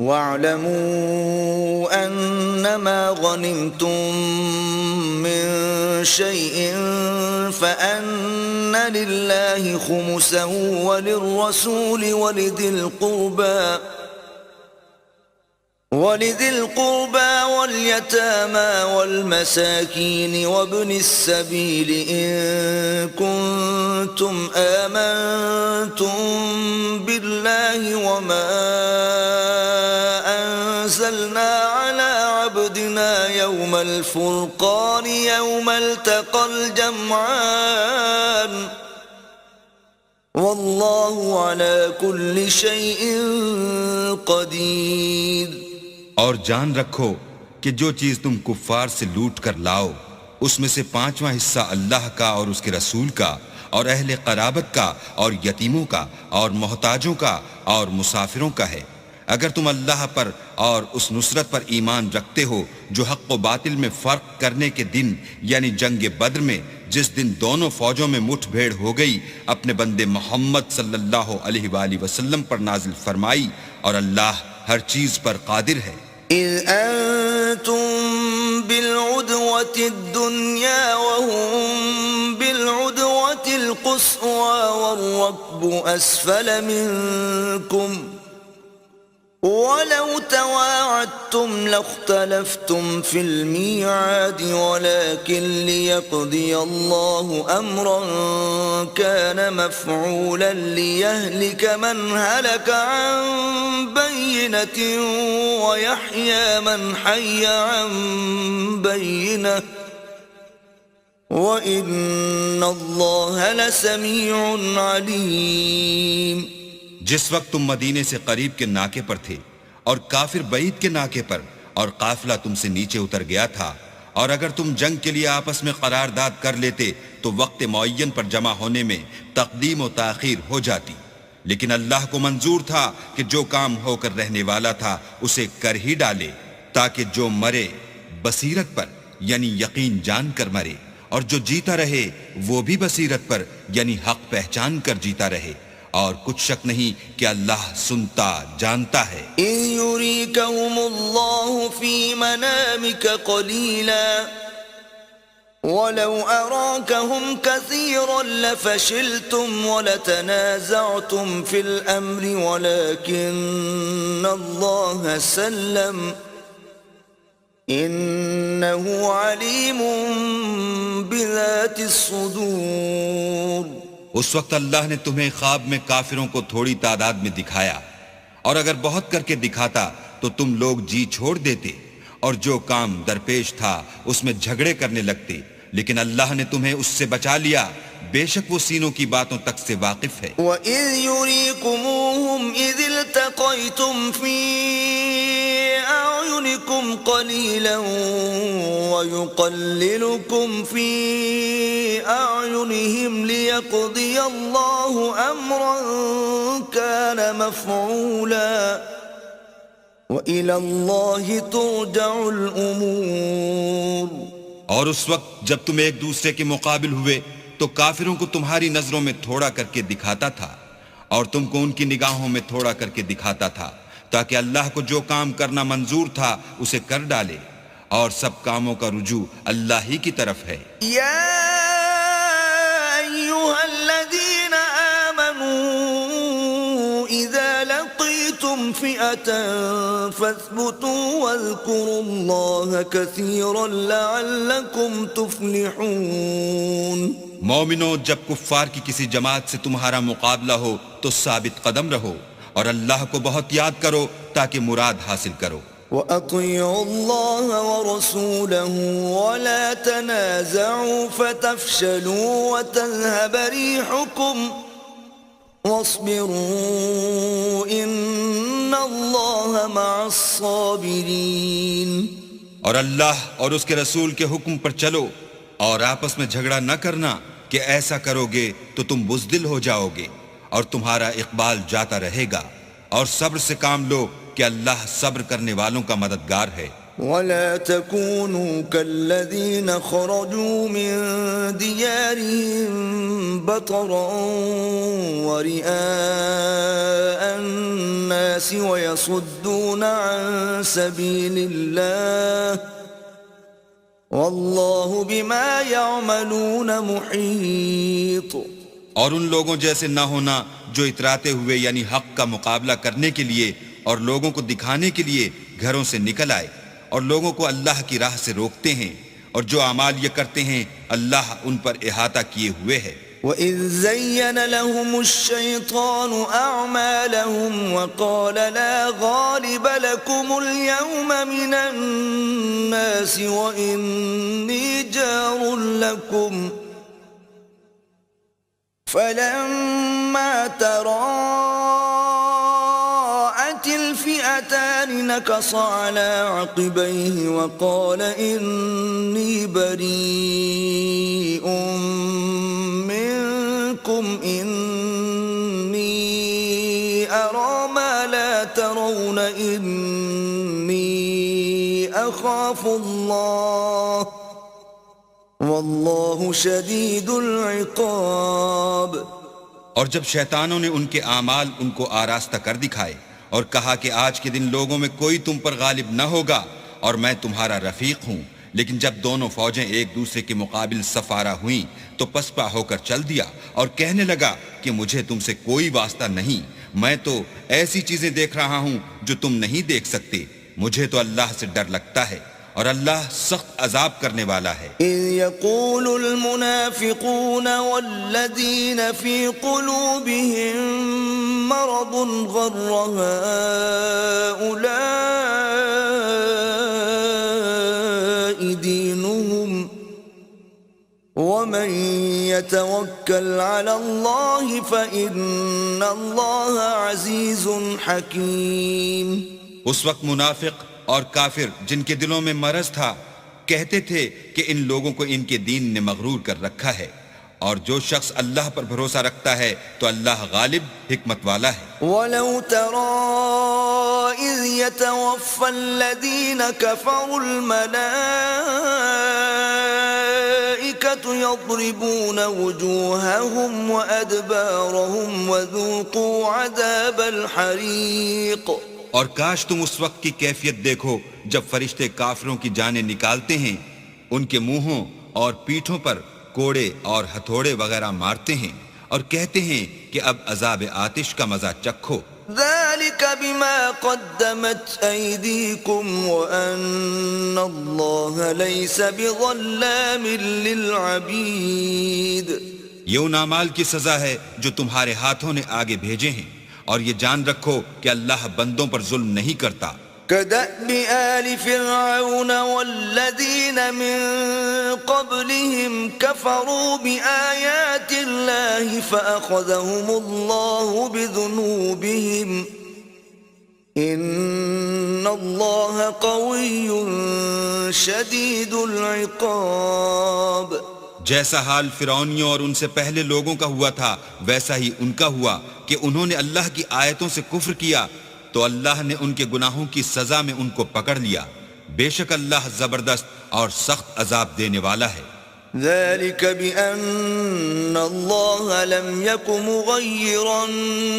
وَاعْلَمُوا أَنَّمَا غَنِمْتُم مِّن شَيْءٍ فَأَنَّ لِلَّهِ خُمُسَهُ وَلِلرَّسُولِ وَلِذِي الْقُرْبَى وَالْيَتَامَى وَالْمَسَاكِينِ وَابْنِ السَّبِيلِ إِن كُنتُمْ آمَنتُم بِاللَّهِ وَمَا أَنزَلْنَا عَلَىٰ عَبْدِنَا يَوْمَ الْفُرْقَانِ يَوْمَ الْتَقَى الْجَمْعَانِ وَاللَّهُ عَلَىٰ كُلِّ شَيْءٍ قَدِيرٌ۔ اور جان رکھو کہ جو چیز تم کفار سے لوٹ کر لاؤ اس میں سے 5واں حصہ اللہ کا اور اس کے رسول کا اور اہل قرابت کا اور یتیموں کا اور محتاجوں کا اور مسافروں کا ہے۔ اگر تم اللہ پر اور اس نصرت پر ایمان رکھتے ہو جو حق و باطل میں فرق کرنے کے دن یعنی جنگ بدر میں جس دن دونوں فوجوں میں مٹھ بھیڑ ہو گئی اپنے بندے محمد صلی اللہ علیہ وآلہ وسلم پر نازل فرمائی، اور اللہ ہر چیز پر قادر ہے۔ اذ انتم بالعدوة الدنيا وهم بالعدوة القصوى والركب اسفل منكم ولو تواعدتم لاختلفتم في الميعاد ولكن ليقضي الله أمرا كان مفعولا ليهلك من هلك عن بينة ويحيى من حي عن بينة وإن الله لسميع عليم۔ جس وقت تم مدینے سے قریب کے ناکے پر تھے اور کافر بعید کے ناکے پر اور قافلہ تم سے نیچے اتر گیا تھا، اور اگر تم جنگ کے لیے آپس میں قرارداد کر لیتے تو وقت معین پر جمع ہونے میں تقدیم و تاخیر ہو جاتی، لیکن اللہ کو منظور تھا کہ جو کام ہو کر رہنے والا تھا اسے کر ہی ڈالے، تاکہ جو مرے بصیرت پر یعنی یقین جان کر مرے، اور جو جیتا رہے وہ بھی بصیرت پر یعنی حق پہچان کر جیتا رہے، اور کچھ شک نہیں کہ اللہ سنتا جانتا ہے۔ إِن يُرِيكَهُمُ اللَّهُ فِي مَنَامِكَ قَلِيلًا وَلَوْ أَرَاكَهُمْ كَثِيرًا لَفَشِلْتُمْ وَلَتَنَازَعْتُمْ فِي الْأَمْرِ وَلَكِنَّ اللَّهَ سَلَّمَ إِنَّهُ عَلِيمٌ بِذَاتِ الصُّدُورِ۔ اس وقت اللہ نے تمہیں خواب میں کافروں کو تھوڑی تعداد میں دکھایا، اور اگر بہت کر کے دکھاتا تو تم لوگ جی چھوڑ دیتے اور جو کام درپیش تھا اس میں جھگڑے کرنے لگتے، لیکن اللہ نے تمہیں اس سے بچا لیا، بے شک وہ سینوں کی باتوں تک سے واقف ہے۔ وَإِذْ يُرِيكُمُوهُمْ إِذِ الْتَقَيْتُمْ فِي أَعْيُنِكُمْ قَلِيلًا وَيُقَلِّلُكُمْ فِي أَعْيُنِهِمْ لِيَقْضِيَ اللَّهُ أَمْرًا كَانَ مَفْعُولًا وَإِلَى اللَّهِ تُرْجَعُ الْأُمُورُ۔ اور اس وقت جب تم ایک دوسرے کے مقابل ہوئے تو کافروں کو تمہاری نظروں میں تھوڑا کر کے دکھاتا تھا اور تم کو ان کی نگاہوں میں تھوڑا کر کے دکھاتا تھا، تاکہ اللہ کو جو کام کرنا منظور تھا اسے کر ڈالے، اور سب کاموں کا رجوع اللہ ہی کی طرف ہے۔ یا ایھا الذین آمنوا اذا لقیتم فئة فاثبتوا واذکروا اللہ کثیرا لعلکم تفلحون۔ مومنو، جب کفار کی کسی جماعت سے تمہارا مقابلہ ہو تو ثابت قدم رہو اور اللہ کو بہت یاد کرو تاکہ مراد حاصل کرو۔ وَأَطِيعُوا اللَّهَ وَرَسُولَهُ وَلَا تَنَازَعُوا فَتَفْشَلُوا وَتَذْهَبَ رِيحُكُمْ وَاصْبِرُوا إِنَّ اللَّهَ مَعَ الصَّابِرِينَ۔ اور اللہ اور اس کے رسول کے حکم پر چلو اور آپس میں جھگڑا نہ کرنا کہ ایسا کرو گے تو تم بزدل ہو جاؤ گے، اور تمہارا اقبال جاتا رہے گا، اور صبر سے کام لو کہ اللہ صبر کرنے والوں کا مددگار ہے۔ ولا تكونوا كالذين خرجوا من ديارهم بطرا ورئاء الناس ويصدون عن سبيل الله والله بما يعملون محيط. اور ان لوگوں جیسے نہ ہونا جو اتراتے ہوئے یعنی حق کا مقابلہ کرنے کے لیے اور لوگوں کو دکھانے کے لیے گھروں سے نکل آئے اور لوگوں کو اللہ کی راہ سے روکتے ہیں، اور جو اعمال یہ کرتے ہیں اللہ ان پر احاطہ کیے ہوئے ہے. وَإِذْ زَيَّنَ لَهُمُ الشَّيْطَانُ أَعْمَالَهُمْ وَقَالَ لَا غَالِبَ لَكُمُ الْيَوْمَ مِنَ النَّاسِ وَإِنِّي جَارٌ لَكُمْ فَلَمَّا تَرَاءَتِ الْفِئَتَانِ نَكَصَ عَلَى عَقِبَيْهِ وَقَالَ إِنِّي بَرِيءٌ منكم إني أرى ما لا ترون إني أخاف الله والله شديد العقاب. اور جب شیطانوں نے ان کے اعمال ان کو آراستہ کر دکھائے اور کہا کہ آج کے دن لوگوں میں کوئی تم پر غالب نہ ہوگا اور میں تمہارا رفیق ہوں، لیکن جب دونوں فوجیں ایک دوسرے کے مقابل سفارہ ہوئیں تو پسپا ہو کر چل دیا اور کہنے لگا کہ مجھے تم سے کوئی واسطہ نہیں، میں تو ایسی چیزیں دیکھ رہا ہوں جو تم نہیں دیکھ سکتے، مجھے تو اللہ سے ڈر لگتا ہے اور اللہ سخت عذاب کرنے والا ہے. اذ يقول المنافقون والذين في قلوبهم مرض غر هؤلاء دينهم ومن يتوكل على الله فإن الله عزيز حكيم. اس وقت منافق اور کافر جن کے دلوں میں مرض تھا کہتے تھے کہ ان لوگوں کو ان کے دین نے مغرور کر رکھا ہے، اور جو شخص اللہ پر بھروسہ رکھتا ہے تو اللہ غالب حکمت والا ہے. وَلَوْ تَرَىٰ إِذْ يَتَوَفَّى الَّذِينَ كَفَرُوا الْمَلَائِكَةُ يَضْرِبُونَ وُجُوهَهُمْ وَأَدْبَارَهُمْ وَذُوقُوا عَذَابَ الْحَرِيقِ. اور کاش تم اس وقت کی کیفیت دیکھو جب فرشتے کافروں کی جانیں نکالتے ہیں، ان کے منہوں اور پیٹھوں پر کوڑے اور ہتھوڑے وغیرہ مارتے ہیں اور کہتے ہیں کہ اب عذاب آتش کا مزہ چکھو. ذَلِكَ بِمَا قَدَّمَتْ أَيْدِيكُمْ وَأَنَّ اللَّهَ لَيْسَ بِظَلَّامٍ لِلْعَبِيدِ. یہ ان اعمال کی سزا ہے جو تمہارے ہاتھوں نے آگے بھیجے ہیں، اور یہ جان رکھو کہ اللہ بندوں پر ظلم نہیں کرتا. كَدَأْبِ آلِ فِرْعَوْنَ وَالَّذِينَ مِن قَبْلِهِمْ كَفَرُوا بِآيَاتِ اللَّهِ فَأَخَذَهُمُ اللَّهُ بِذُنُوبِهِمْ إِنَّ اللَّهَ قَوِيٌّ شَدِيدُ الْعِقَابِ. جیسا حال فرعونیوں اور ان سے پہلے لوگوں کا ہوا تھا ویسا ہی ان کا ہوا کہ انہوں نے اللہ کی آیتوں سے کفر کیا تو اللہ نے ان کے گناہوں کی سزا میں ان کو پکڑ لیا. بے شک اللہ زبردست اور سخت عذاب دینے والا ہے. ذلك بأن الله لم يك مغيرا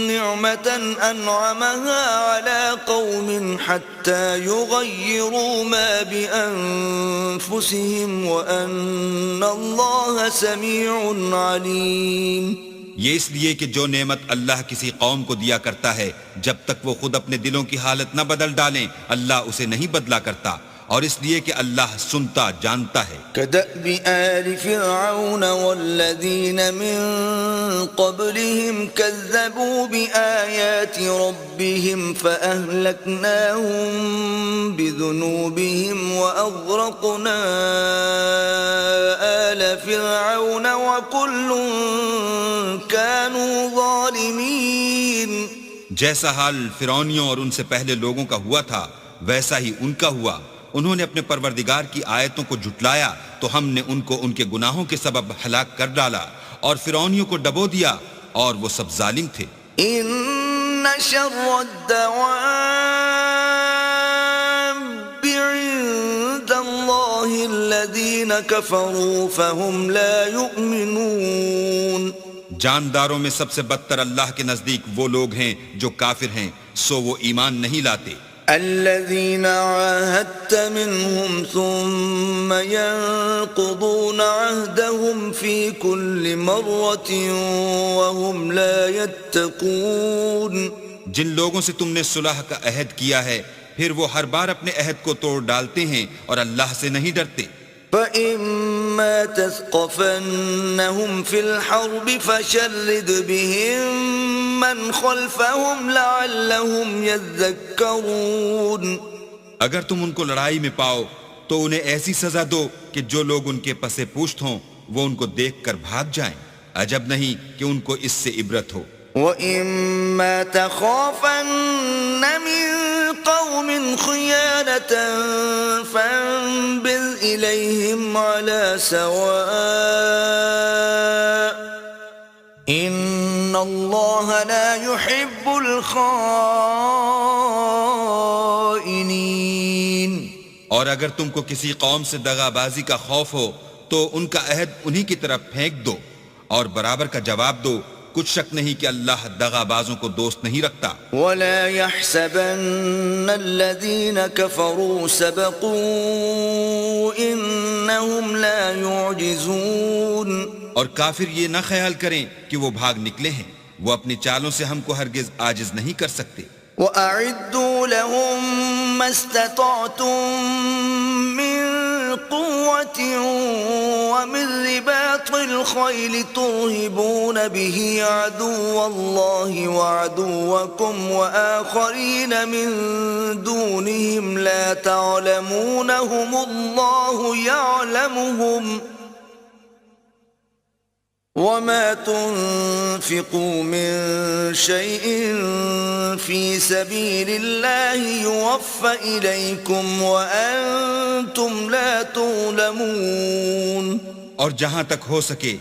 نعمة أنعمها على قوم حتى يغيروا ما بأنفسهم وأن الله سميع عليم. یہ اس لیے کہ جو نعمت اللہ کسی قوم کو دیا کرتا ہے جب تک وہ خود اپنے دلوں کی حالت نہ بدل ڈالیں اللہ اسے نہیں بدلا کرتا، اور اس لیے کہ اللہ سنتا جانتا ہے. كدأب آل فرعون والذين من قبلهم كذبوا بآيات ربهم فأهلكناهم بذنوبهم وأغرقنا آل فرعون وكل كانوا ظالمين. جیسا حال فرعونیوں اور ان سے پہلے لوگوں کا ہوا تھا ویسا ہی ان کا ہوا. انہوں نے اپنے پروردگار کی آیتوں کو جھٹلایا تو ہم نے ان کو ان کے گناہوں کے سبب ہلاک کر ڈالا، اور فرعونیوں کو ڈبو دیا اور وہ سب ظالم تھے. ان شر الدواب عند الذين كفروا فهم لا يؤمنون. جانداروں میں سب سے بدتر اللہ کے نزدیک وہ لوگ ہیں جو کافر ہیں، سو وہ ایمان نہیں لاتے. الذين عاهدت منهم ثم ينقضون عهدهم في كل مرة وهم لا يتقون. جن لوگوں سے تم نے صلح کا عہد کیا ہے پھر وہ ہر بار اپنے عہد کو توڑ ڈالتے ہیں اور اللہ سے نہیں ڈرتے. فَإِمَّا تَثْقَفَنَّهُمْ فِي الْحَرْبِ فَشَرِّدْ بِهِمْ مَنْ خَلْفَهُمْ لَعَلَّهُمْ يَذَّكَّرُونَ. اگر تم ان کو لڑائی میں پاؤ تو انہیں ایسی سزا دو کہ جو لوگ ان کے پس پوشت ہوں وہ ان کو دیکھ کر بھاگ جائیں. عجب نہیں کہ ان کو اس سے عبرت ہو. وَإِمَّا تَخَافَنَّ مِن قَوْمٍ خِيَانَةً فَانبِذْ إِلَيْهِمْ عَلَى سَوَاءٍ إِنَّ اللَّهَ لَا يُحِبُّ الْخَائِنِينَ. اور اگر تم کو کسی قوم سے دغا بازی کا خوف ہو تو ان کا عہد انہی کی طرف پھینک دو اور برابر کا جواب دو. کچھ شک نہیں کہ اللہ دغا بازوں کو دوست نہیں رکھتا. وَلَا يَحْسَبَنَّ الَّذِينَ كَفَرُوا سَبَقُوا إِنَّهُمْ لَا يُعْجِزُونَ. اور کافر یہ نہ خیال کریں کہ وہ بھاگ نکلے ہیں، وہ اپنی چالوں سے ہم کو ہرگز عاجز نہیں کر سکتے. وَأَعِدُّوا لَهُم مَّا اسْتَطَعْتُم مِّن قُوَّةٍ وَمِن رِّبَاطِ الْخَيْلِ تُرْهِبُونَ بِهِ عَدُوَّ اللَّهِ وَعَدُوَّكُمْ وَآخَرِينَ مِن دُونِهِمْ لَا تَعْلَمُونَهُمُ اللَّهُ يَعْلَمُهُمْ. وَمَا تُنْفِقُوا مِن شَيْءٍ فِي سَبِيلِ اللَّهِ يُوَفَّ إِلَيْكُمْ وَأَنْتُمْ لَا تُظْلَمُونَ. اور جہاں تک ہو سکے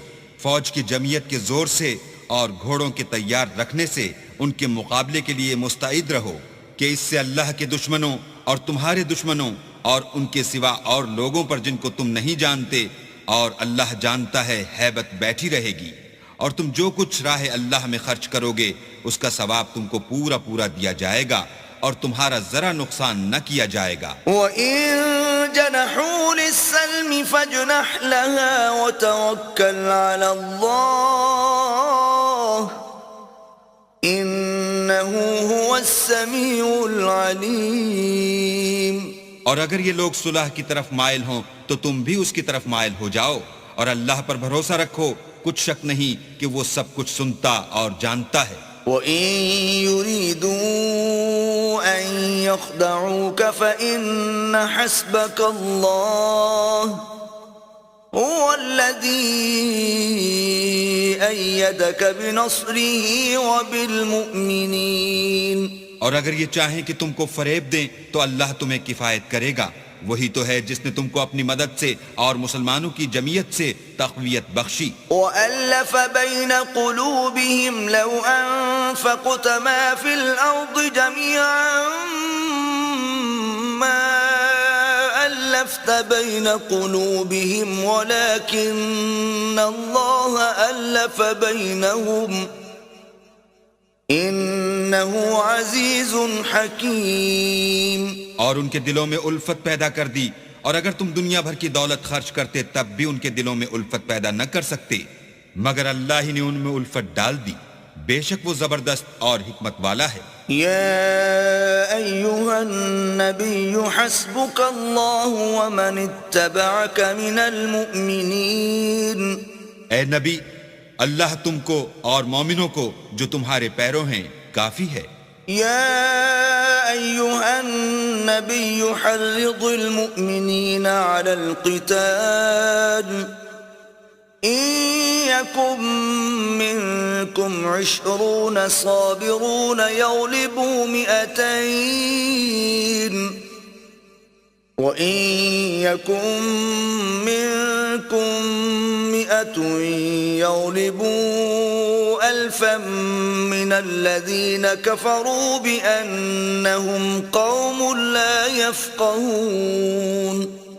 فوج کی جمعیت کے زور سے اور گھوڑوں کے تیار رکھنے سے ان کے مقابلے کے لیے مستعد رہو کہ اس سے اللہ کے دشمنوں اور تمہارے دشمنوں اور ان کے سوا اور لوگوں پر جن کو تم نہیں جانتے اور اللہ جانتا ہے ہیبت بیٹھی رہے گی. اور تم جو کچھ راہ اللہ میں خرچ کرو گے اس کا ثواب تم کو پورا پورا دیا جائے گا اور تمہارا ذرا نقصان نہ کیا جائے گا. وَإِن جَنَحُوا لِلسَّلْمِ فَاجْنَحْ لَهَا وَتَوَكَّلْ عَلَى اللَّهِ إِنَّهُ هُوَ السَّمِيعُ الْعَلِيمُ. اور اگر یہ لوگ صلح کی طرف مائل ہوں تو تم بھی اس کی طرف مائل ہو جاؤ اور اللہ پر بھروسہ رکھو. کچھ شک نہیں کہ وہ سب کچھ سنتا اور جانتا ہے. وَإِن يُرِيدُوا أَن يَخْدَعُوكَ فَإِنَّ حَسْبَكَ اللَّهُ هُوَ الَّذِي أَيَّدَكَ بِنَصْرِهِ وَبِالْمُؤْمِنِينَ. اور اگر یہ چاہیں کہ تم کو فریب دیں تو اللہ تمہیں کفایت کرے گا. وہی تو ہے جس نے تم کو اپنی مدد سے اور مسلمانوں کی جمعیت سے تقویت بخشی. وَأَلَّفَ بَيْنَ قُلُوبِهِمْ لَوْ أَنفَقْتَ مَا فِي الْأَرْضِ جَمِيعًا مَا أَلَّفْتَ بَيْنَ قُلُوبِهِمْ وَلَكِنَّ اللَّهَ أَلَّفَ بَيْنَهُمْ إِنَّهُ عَزِيزٌ حَكِيمٌ. اور ان کے دلوں میں الفت پیدا کر دی، اور اگر تم دنیا بھر کی دولت خرچ کرتے تب بھی ان کے دلوں میں الفت پیدا نہ کر سکتے، مگر اللہ ہی نے ان میں الفت ڈال دی. بے شک وہ زبردست اور حکمت والا ہے. يا أيها النبي حسبك الله ومن اتبعك من المؤمنين. اے نبی، اللہ تم کو اور مومنوں کو جو تمہارے پیرو ہیں کافی ہے. يا أيها النبي حرض المؤمنين على القتال إن يكن منكم 20 صابرون يغلبوا 200 وَإِن يَكُن مِّنكُم 100 يَغْلِبُوا 1000 مِّنَ الَّذِينَ كَفَرُوا بِأَنَّهُمْ قَوْمٌ لَّا يَفْقَهُونَ.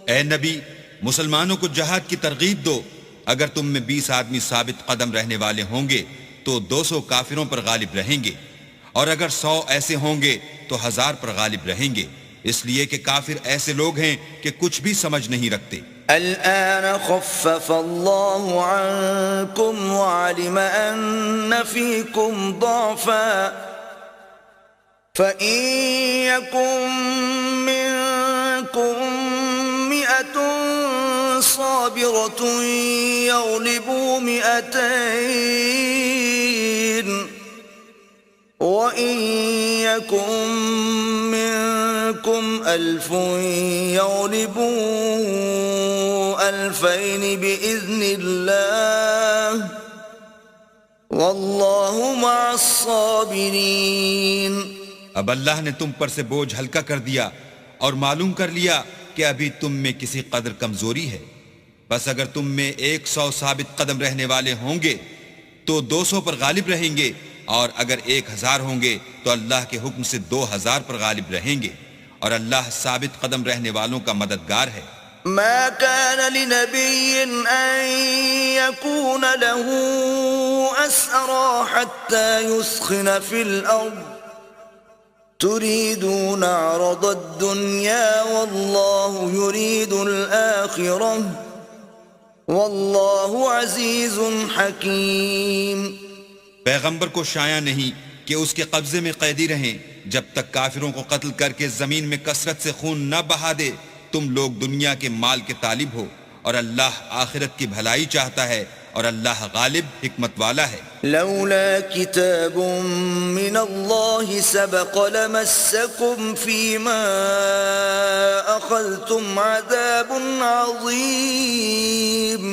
اے نبی، مسلمانوں کو جہاد کی ترغیب دو. اگر تم میں 20 آدمی ثابت قدم رہنے والے ہوں گے تو 200 کافروں پر غالب رہیں گے، اور اگر 100 ایسے ہوں گے تو 1000 پر غالب رہیں گے، اس لیے کہ کافر ایسے لوگ ہیں کہ کچھ بھی سمجھ نہیں رکھتے. الآن خفف الله عنكم وعلم أن فيكم ضعفا فإن يكن منكم 100 صابرة يغلبوا 200 وإن يكن منكم 1000 يغلبوا 2000 بإذن الله والله مع الصابرين. اب اللہ نے تم پر سے بوجھ ہلکا کر دیا اور معلوم کر لیا کہ ابھی تم میں کسی قدر کمزوری ہے، بس اگر تم میں 100 ثابت قدم رہنے والے ہوں گے تو 200 پر غالب رہیں گے، اور اگر 1000 ہوں گے تو اللہ کے حکم سے 2000 پر غالب رہیں گے، اور اللہ ثابت قدم رہنے والوں کا مددگار ہے. ما كان لنبي أن يكون له أسرى حتى يسخن في الأرض تريدون عرض الدنيا والله يريد الآخرة والله عزيز حكيم. پیغمبر کو شایع نہیں کہ اس کے قبضے میں قیدی رہیں جب تک کافروں کو قتل کر کے زمین میں کثرت سے خون نہ بہا دے. تم لوگ دنیا کے مال کے طالب ہو اور اللہ آخرت کی بھلائی چاہتا ہے، اور اللہ غالب حکمت والا ہے. لولا كتاب من الله سبق لمسكم فيما أخذتم عذاب عظيم.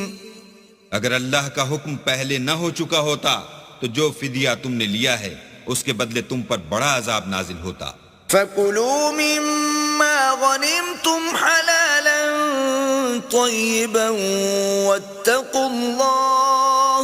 اگر اللہ کا حکم پہلے نہ ہو چکا ہوتا تو جو فدیہ تم نے لیا ہے اس کے بدلے تم پر بڑا عذاب نازل ہوتا. فَكُلُوا مِمَّا غَنِمْتُمْ حَلَالًا طَيِّبًا وَاتَّقُوا اللَّهَ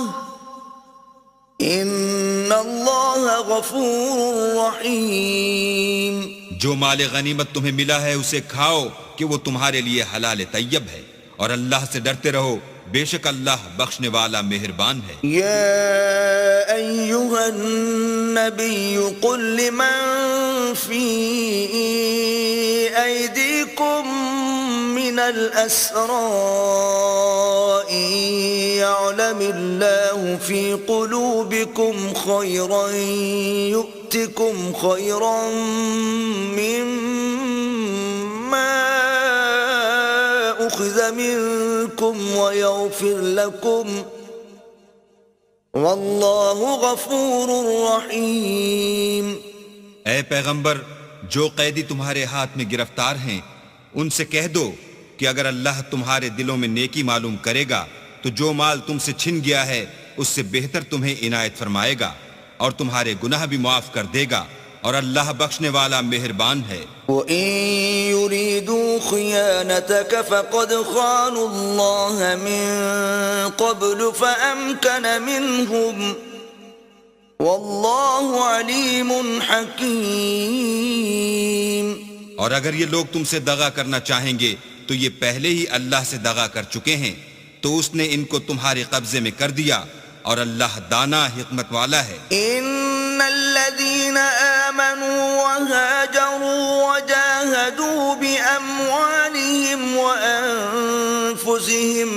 إِنَّ اللَّهَ غَفُورٌ رَحِيمٌ. جو مال غنیمت تمہیں ملا ہے اسے کھاؤ کہ وہ تمہارے لیے حلال طیب ہے، اور اللہ سے ڈرتے رہو، بے شک اللہ بخشنے والا مہربان ہے. يا أيها النبي قل لمن في أيديكم من الأسرى إن يعلم الله في قلوبكم خيرا يؤتكم خيرا مما أخذ منكم ويغفر لكم واللہ غفور رحیم. اے پیغمبر، جو قیدی تمہارے ہاتھ میں گرفتار ہیں ان سے کہہ دو کہ اگر اللہ تمہارے دلوں میں نیکی معلوم کرے گا تو جو مال تم سے چھن گیا ہے اس سے بہتر تمہیں عنایت فرمائے گا، اور تمہارے گناہ بھی معاف کر دے گا، اور اللہ بخشنے والا مہربان ہے. وَإِن يُرِيدُوا خِيَانَتَكَ فَقَدْ خَانُوا اللَّهَ مِن قَبْلُ فَأَمْكَنَ مِنْهُمْ وَاللَّهُ عَلِيمٌ حَكِيمٌ. اور اگر یہ لوگ تم سے دغا کرنا چاہیں گے تو یہ پہلے ہی اللہ سے دغا کر چکے ہیں، تو اس نے ان کو تمہارے قبضے میں کر دیا، اور اللہ دانا حکمت والا ہے. ان الذين آمنوا وهاجروا وجاهدوا بأموالهم وأنفسهم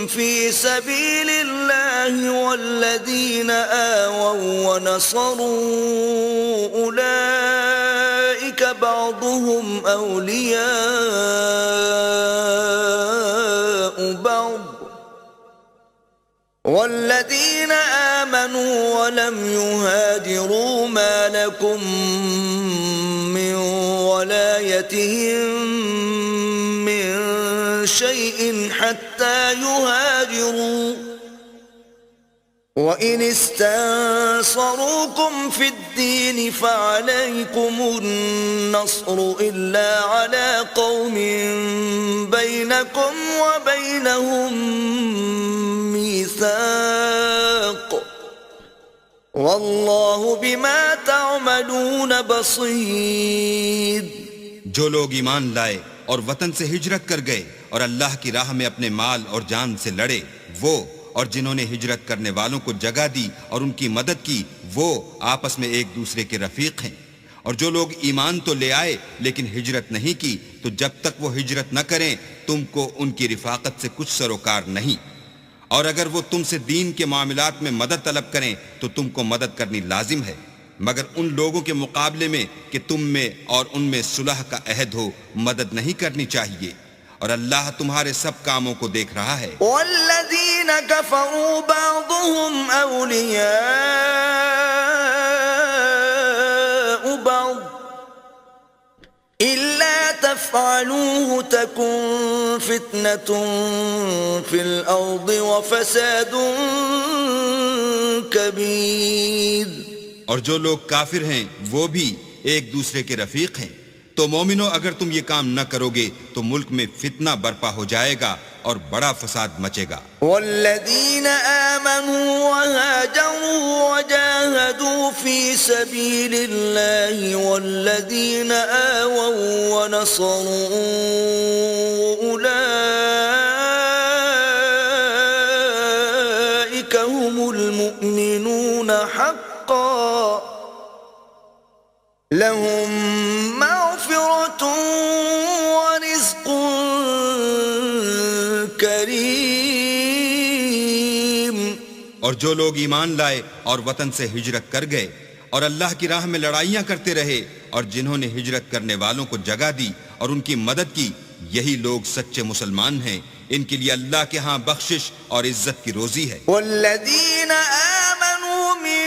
في سبيل الله والذين آووا ونصروا أولئك بعضهم أولياء بعض والذين آمنوا ولم يهاجروا ما لكم من ولايتهم من شيء حتى يهاجروا وإن استنصروكم في الدين فعليكم النصر إلا على قوم بينكم وبينهم ميثاق واللہ بما تعملون بصیر. جو لوگ ایمان لائے اور وطن سے ہجرت کر گئے اور اللہ کی راہ میں اپنے مال اور جان سے لڑے، وہ اور جنہوں نے ہجرت کرنے والوں کو جگہ دی اور ان کی مدد کی، وہ آپس میں ایک دوسرے کے رفیق ہیں۔ اور جو لوگ ایمان تو لے آئے لیکن ہجرت نہیں کی، تو جب تک وہ ہجرت نہ کریں تم کو ان کی رفاقت سے کچھ سروکار نہیں، اور اگر وہ تم سے دین کے معاملات میں مدد طلب کریں تو تم کو مدد کرنی لازم ہے، مگر ان لوگوں کے مقابلے میں کہ تم میں اور ان میں صلح کا عہد ہو مدد نہیں کرنی چاہیے، اور اللہ تمہارے سب کاموں کو دیکھ رہا ہے۔ والذین کفروا بعضهم اولیاء بعض الا تفعلوه تکن فتنة فی الارض وفساد کبیر۔ اور جو لوگ کافر ہیں وہ بھی ایک دوسرے کے رفیق ہیں، تو مومنو اگر تم یہ کام نہ کرو گے تو ملک میں فتنہ برپا ہو جائے گا اور بڑا فساد مچے گا۔ والذین آمنوا وهاجروا وجاهدوا في سبيل الله والذین آووا ونصروا أولئك هم المؤمنون حقا لهم مغفرة ورزق کریم۔ اور جو لوگ ایمان لائے اور وطن سے ہجرت کر گئے اور اللہ کی راہ میں لڑائیاں کرتے رہے اور جنہوں نے ہجرت کرنے والوں کو جگہ دی اور ان کی مدد کی، یہی لوگ سچے مسلمان ہیں، ان کے لیے اللہ کے ہاں بخشش اور عزت کی روزی ہے۔ والذین آمنوا من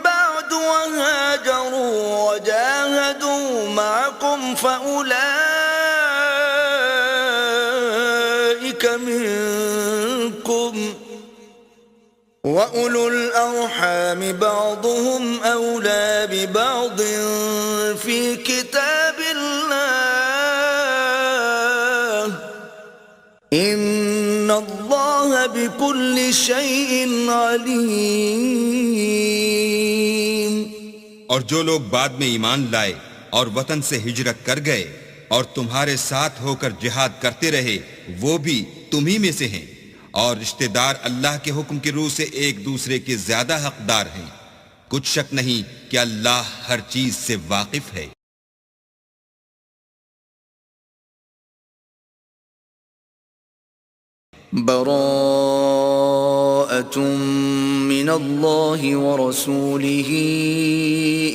بعد وهاجروا وجاهدوا معكم فأولئك منكم وَأُولُو الْأَرْحَامِ بَعْضُهُمْ أَوْلَى بِبَعْضٍ فِي كِتَابِ اللَّهِ إِنَّ اللَّهَ بِكُلِّ شَيْءٍ عَلِيمٌ۔ اور جو لوگ بعد میں ایمان لائے اور وطن سے ہجرت کر گئے اور تمہارے ساتھ ہو کر جہاد کرتے رہے، وہ بھی تمہی میں سے ہیں، اور رشتہ دار اللہ کے حکم کی روح سے ایک دوسرے کے زیادہ حقدار ہیں، کچھ شک نہیں کہ اللہ ہر چیز سے واقف ہے۔ براءة من اللہ ورسولہ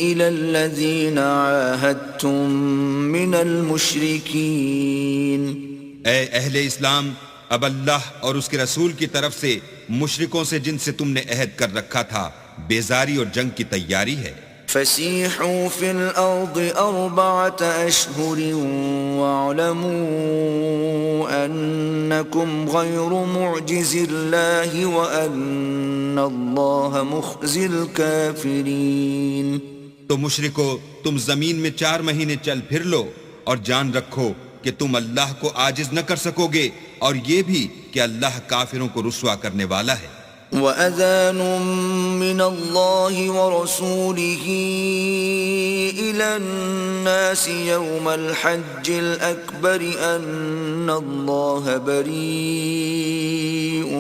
إلی الذین عاہدتم من المشرکین۔ اے اہل اسلام، اب اللہ اور اس کے رسول کی طرف سے مشرکوں سے جن سے تم نے عہد کر رکھا تھا بیزاری اور جنگ کی تیاری ہے۔ فسیحوا فی الارض 4 اشہر واعلموا انکم غیر معجز اللہ وان اللہ مخزی الکافرین۔ تو مشرکو، تم زمین میں 4 مہینے چل پھر لو اور جان رکھو کہ تم اللہ کو عاجز نہ کر سکو گے، اور یہ بھی کہ اللہ کافروں کو رسوا کرنے والا ہے۔ وَأَذَانٌ مِّنَ اللَّهِ وَرَسُولِهِ إِلَى النَّاسِ يَوْمَ الْحَجِّ الْأَكْبَرِ أَنَّ اللَّهَ بَرِيءٌ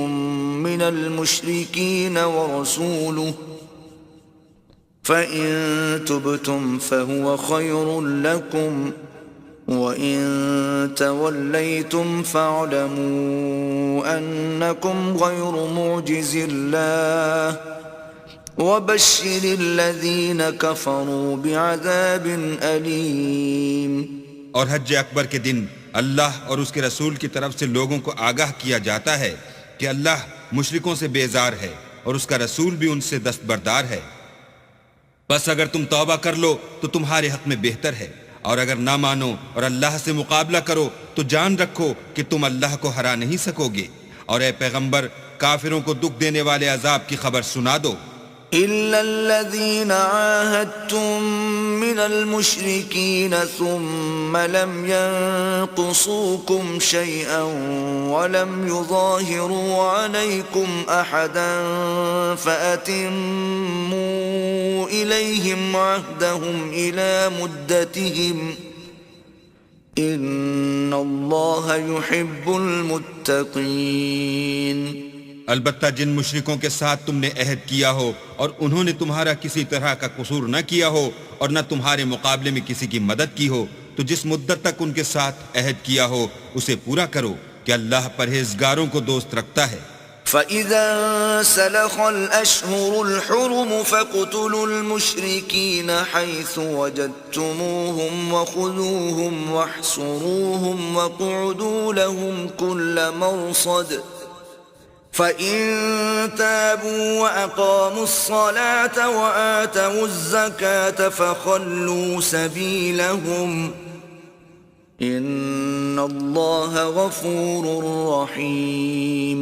مِّنَ الْمُشْرِكِينَ وَرَسُولُهُ فَإِن تُبْتُمْ فَهُوَ خَيْرٌ لَّكُمْ وَإِن تَوَلَّيْتُمْ فَاعْلَمُوا أَنَّكُمْ غَيْرُ مُعْجِزِي اللَّهِ وَبَشِّرِ الَّذِينَ كَفَرُوا بِعَذَابٍ أَلِيمٍ۔ اور حج اکبر کے دن اللہ اور اس کے رسول کی طرف سے لوگوں کو آگاہ کیا جاتا ہے کہ اللہ مشرکوں سے بیزار ہے اور اس کا رسول بھی ان سے دستبردار ہے، بس اگر تم توبہ کر لو تو تمہارے حق میں بہتر ہے، اور اگر نہ مانو اور اللہ سے مقابلہ کرو تو جان رکھو کہ تم اللہ کو ہرا نہیں سکو گے، اور اے پیغمبر کافروں کو دکھ دینے والے عذاب کی خبر سنا دو۔ إِلَّا الَّذِينَ عَاهَدتُّم مِّنَ الْمُشْرِكِينَ ثُمَّ لَمْ يَنقُصُوكُمْ شَيْئًا وَلَمْ يُظَاهِرُوا عَلَيْكُمْ أَحَدًا فَأَتِمُّوا إِلَيْهِمْ عَهْدَهُمْ إِلَى مُدَّتِهِمْ إن الله يحب المتقين. البتہ جن مشرکوں کے ساتھ تم نے عہد کیا ہو اور انہوں نے تمہارا کسی طرح کا قصور نہ کیا ہو اور نہ تمہارے مقابلے میں کسی کی مدد کی ہو، تو جس مدت تک ان کے ساتھ عہد کیا ہو اسے پورا کرو کہ اللہ پرہیزگاروں کو دوست رکھتا ہے. فَإِذَا سَلَخَ الْأَشْهُرُ الْحُرُمُ فَاقْتُلُوا الْمُشْرِكِينَ حَيْثُ وَجَدتُّمُوهُمْ وَخُذُوهُمْ وَاحْصُرُوهُمْ وَاقْعُدُوا لَهُمْ كُلَّ مَرْصَدٍ فَإِن تَابُوا وَأَقَامُوا الصَّلَاةَ وَآتَوُا الزَّكَاةَ فَخَلُّوا سَبِيلَهُمْ إِنَّ اللَّهَ غَفُورٌ رَّحِيمٌ.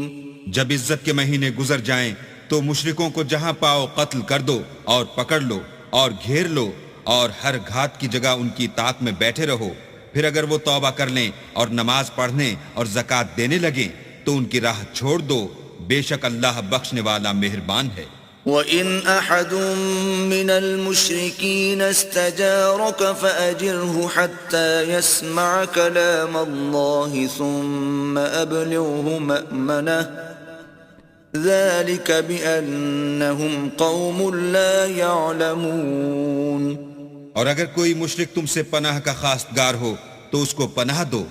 جب عزت کے مہینے گزر جائیں تو مشرکوں کو جہاں پاؤ قتل کر دو اور پکڑ لو اور گھیر لو اور ہر گھات کی جگہ ان کی طاق میں بیٹھے رہو. پھر اگر وہ توبہ کر لیں اور نماز پڑھنے اور زکوٰۃ دینے لگیں تو ان کی راہ چھوڑ دو، بے شک اللہ بخشنے والا مہربان ہے. وَإِنْ أَحَدٌ مِّنَ الْمُشْرِكِينَ اسْتَجَارَكَ فَأَجِرْهُ حَتَّى يَسْمَعَ كَلَامَ اللَّهِ ثُمَّ أَبْلِغْهُ مَأْمَنَهُ ذَلِكَ بِأَنَّهُمْ قَوْمٌ لَا يَعْلَمُونَ. اور اگر کوئی مشرک تم سے پناہ کا خواستگار ہو تو اس کو پناہ دو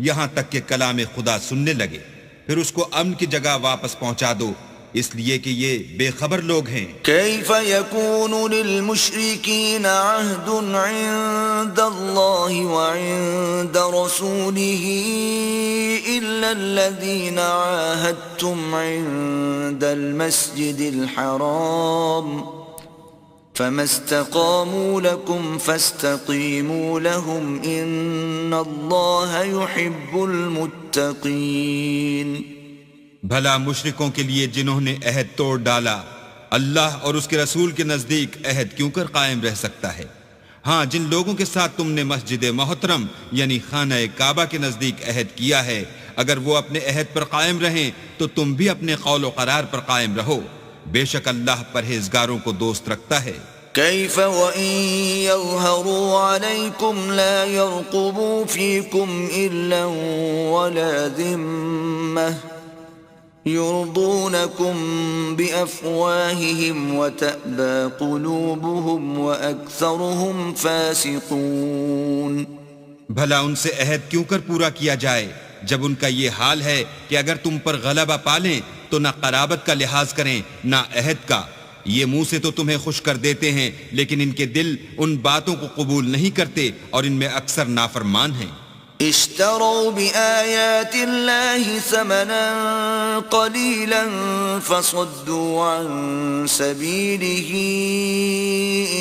یہاں تک کہ کلام خدا سننے لگے، پھر اس کو امن کی جگہ واپس پہنچا دو، اس لیے کہ یہ بے خبر لوگ ہیں. كيف يكون للمشركين عهد عند الله وعند رسوله إلا الذين عاهدتم عند المسجد الحرام فما استقاموا لكم فاستقيموا لهم إن الله يحب المتقين. بھلا مشرکوں کے لیے جنہوں نے عہد توڑ ڈالا اللہ اور اس کے رسول کے نزدیک عہد کیوں کر قائم رہ سکتا ہے؟ ہاں، جن لوگوں کے ساتھ تم نے مسجد محترم یعنی خانہ کعبہ کے نزدیک عہد کیا ہے، اگر وہ اپنے عہد پر قائم رہیں تو تم بھی اپنے قول و قرار پر قائم رہو، بے شک اللہ پرہیزگاروں کو دوست رکھتا ہے. كيف وإن يظهروا عليكم لا يرقبوا فيكم إلا ولا ذمة يرضونكم بأفواههم وتأبى قلوبهم وأكثرهم فاسقون. بھلا ان سے عہد کیوں کر پورا کیا جائے جب ان کا یہ حال ہے کہ اگر تم پر غلبہ پالیں تو نہ قرابت کا لحاظ کریں نہ عہد کا. یہ منہ سے تو تمہیں خوش کر دیتے ہیں لیکن ان کے دل ان باتوں کو قبول نہیں کرتے اور ان میں اکثر نافرمان ہیں. اشتروا بآيات الله ثمنا قليلا فصدوا عن سبيله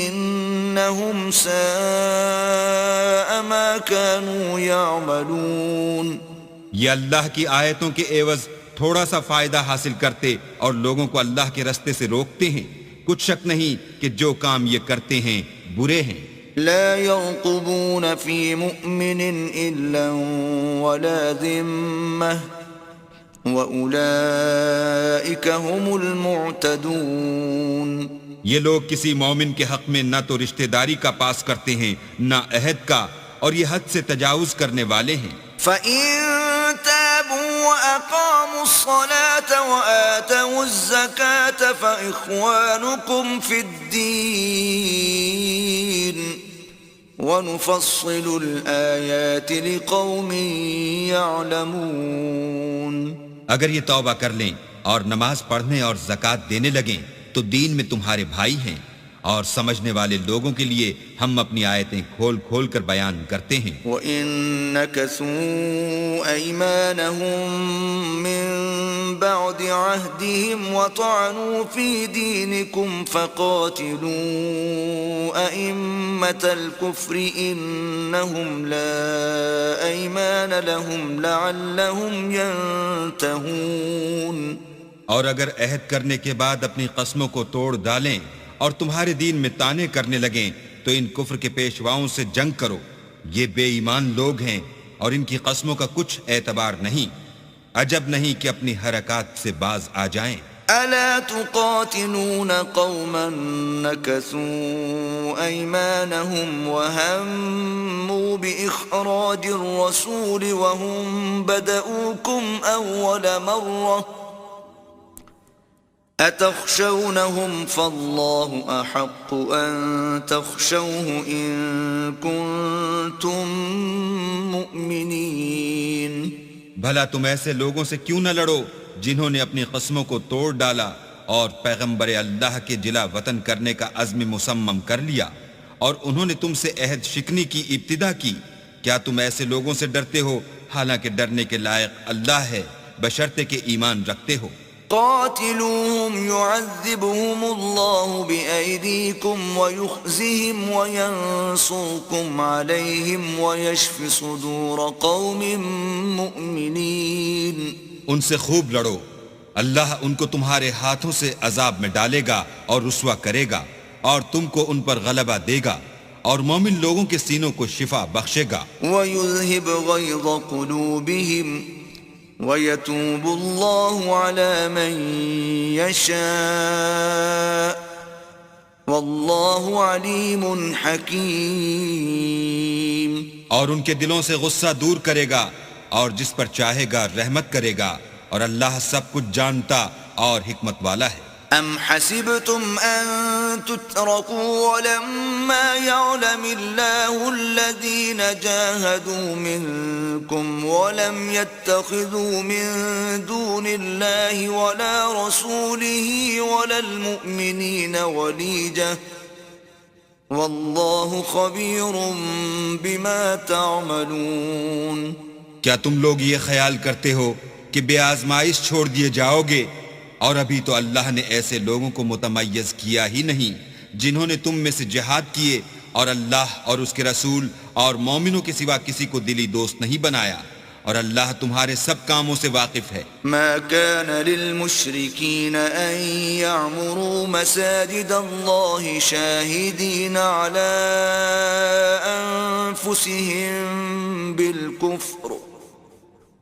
إنهم ساء ما كانوا يعملون. یہ اللہ کی آیتوں کے عوض تھوڑا سا فائدہ حاصل کرتے اور لوگوں کو اللہ کے رستے سے روکتے ہیں، کچھ شک نہیں کہ جو کام یہ کرتے ہیں برے ہیں. لا يرقبون في مؤمن إلا ولا ذمة وأولئك هم المعتدون. یہ لوگ کسی مومن کے حق میں نہ تو رشتہ داری کا پاس کرتے ہیں نہ عہد کا، اور یہ حد سے تجاوز کرنے والے ہیں. فَإِن تَابُوا وَأَقَامُوا الصَّلَاةَ وَآتَوُا الزَّكَاةَ فَإِخْوَانُكُمْ فِي الدِّينِ وَنُفَصِّلُ الْآيَاتِ لِقَوْمٍ يَعْلَمُونَ. اگر یہ توبہ کر لیں اور نماز پڑھنے اور زکوٰۃ دینے لگیں تو دین میں تمہارے بھائی ہیں، اور سمجھنے والے لوگوں کے لیے ہم اپنی آیتیں کھول کھول کر بیان کرتے ہیں. وَإِن نَكَثُوا أَيْمَانَهُم مِّن بَعْدِ عَهْدِهِمْ وَطَعَنُوا فِي دِينِكُمْ فَقَاتِلُوا أَئِمَّةَ الْكُفْرِ إِنَّهُمْ لَا أَيْمَانَ لَهُمْ لَعَلَّهُمْ يَنْتَهُونَ. اور اگر عہد کرنے کے بعد اپنی قسموں کو توڑ ڈالیں اور تمہارے دین میں طعنے کرنے لگیں تو ان کفر کے پیشواؤں سے جنگ کرو، یہ بے ایمان لوگ ہیں اور ان کی قسموں کا کچھ اعتبار نہیں، عجب نہیں کہ اپنی حرکات سے باز آ جائیں. ألا تقاتلون قوما نكثوا أيمانهم وهموا بإخراج الرسول وهم بدؤوكم أول مرة أتخشونهم فالله أحق أن تخشوه إن كنتم مؤمنين. بھلا تم ایسے لوگوں سے کیوں نہ لڑو جنہوں نے اپنی قسموں کو توڑ ڈالا اور پیغمبر اللہ کے جلا وطن کرنے کا عزم مصمم کر لیا، اور انہوں نے تم سے عہد شکنی کی ابتدا کی. کیا تم ایسے لوگوں سے ڈرتے ہو حالانکہ ڈرنے کے لائق اللہ ہے بشرطے کہ ایمان رکھتے ہو. قاتلوهم يعذبهم الله بأيديكم ويخزهم وينصركم عليهم ويشف صدور قوم مؤمنين. ان سے خوب لڑو، اللہ ان کو تمہارے ہاتھوں سے عذاب میں ڈالے گا اور رسوا کرے گا، اور تم کو ان پر غلبہ دے گا اور مومن لوگوں کے سینوں کو شفا بخشے گا. وَيُذْهِبْ غَيْظَ قُلُوبِهِمْ وَيَتُوبُ اللَّهُ عَلَى مَن يَشَاءُ وَاللَّهُ عَلِيمٌ حَكِيمٌ. اور ان کے دلوں سے غصہ دور کرے گا اور جس پر چاہے گا رحمت کرے گا، اور اللہ سب کچھ جانتا اور حکمت والا ہے. أَمْ حَسِبْتُمْ أَن تُتْرَكُوا وَلَمَّا يَعْلَمِ اللَّهُ الَّذِينَ جَاهَدُوا مِنكُمْ وَلَمْ يَتَّخِذُوا مِن دُونِ اللَّهِ وَلَا رَسُولِهِ وَلَا الْمُؤْمِنِينَ وَلِيجَةً وَاللَّهُ خَبِيرٌ بِمَا تَعْمَلُونَ. کیا تم لوگ یہ خیال کرتے ہو کہ بے آزمائش چھوڑ دیے جاؤ گے؟ اور ابھی تو اللہ نے ایسے لوگوں کو متمیز کیا ہی نہیں جنہوں نے تم میں سے جہاد کیے اور اللہ اور اس کے رسول اور مومنوں کے سوا کسی کو دلی دوست نہیں بنایا، اور اللہ تمہارے سب کاموں سے واقف ہے. ما كان للمشركين أن يعمروا مساجد الله شاهدين على أنفسهم بالكفر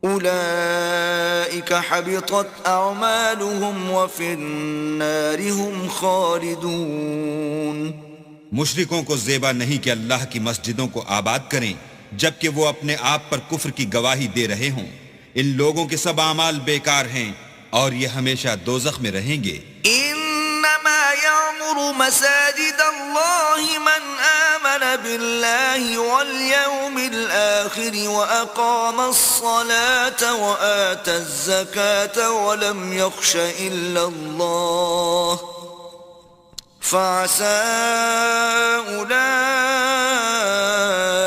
أولئك حبطت أعمالهم وفي النار هم خالدون. مشرکوں کو زیبا نہیں کہ اللہ کی مسجدوں کو آباد کریں جبکہ وہ اپنے آپ پر کفر کی گواہی دے رہے ہوں. ان لوگوں کے سب اعمال بیکار ہیں اور یہ ہمیشہ دوزخ میں رہیں گے. انما يعمر مساجد الله من آمن بالله واليوم الآخر وأقام الصلاة وآتى الزكاة ولم يخش إلا الله فعسى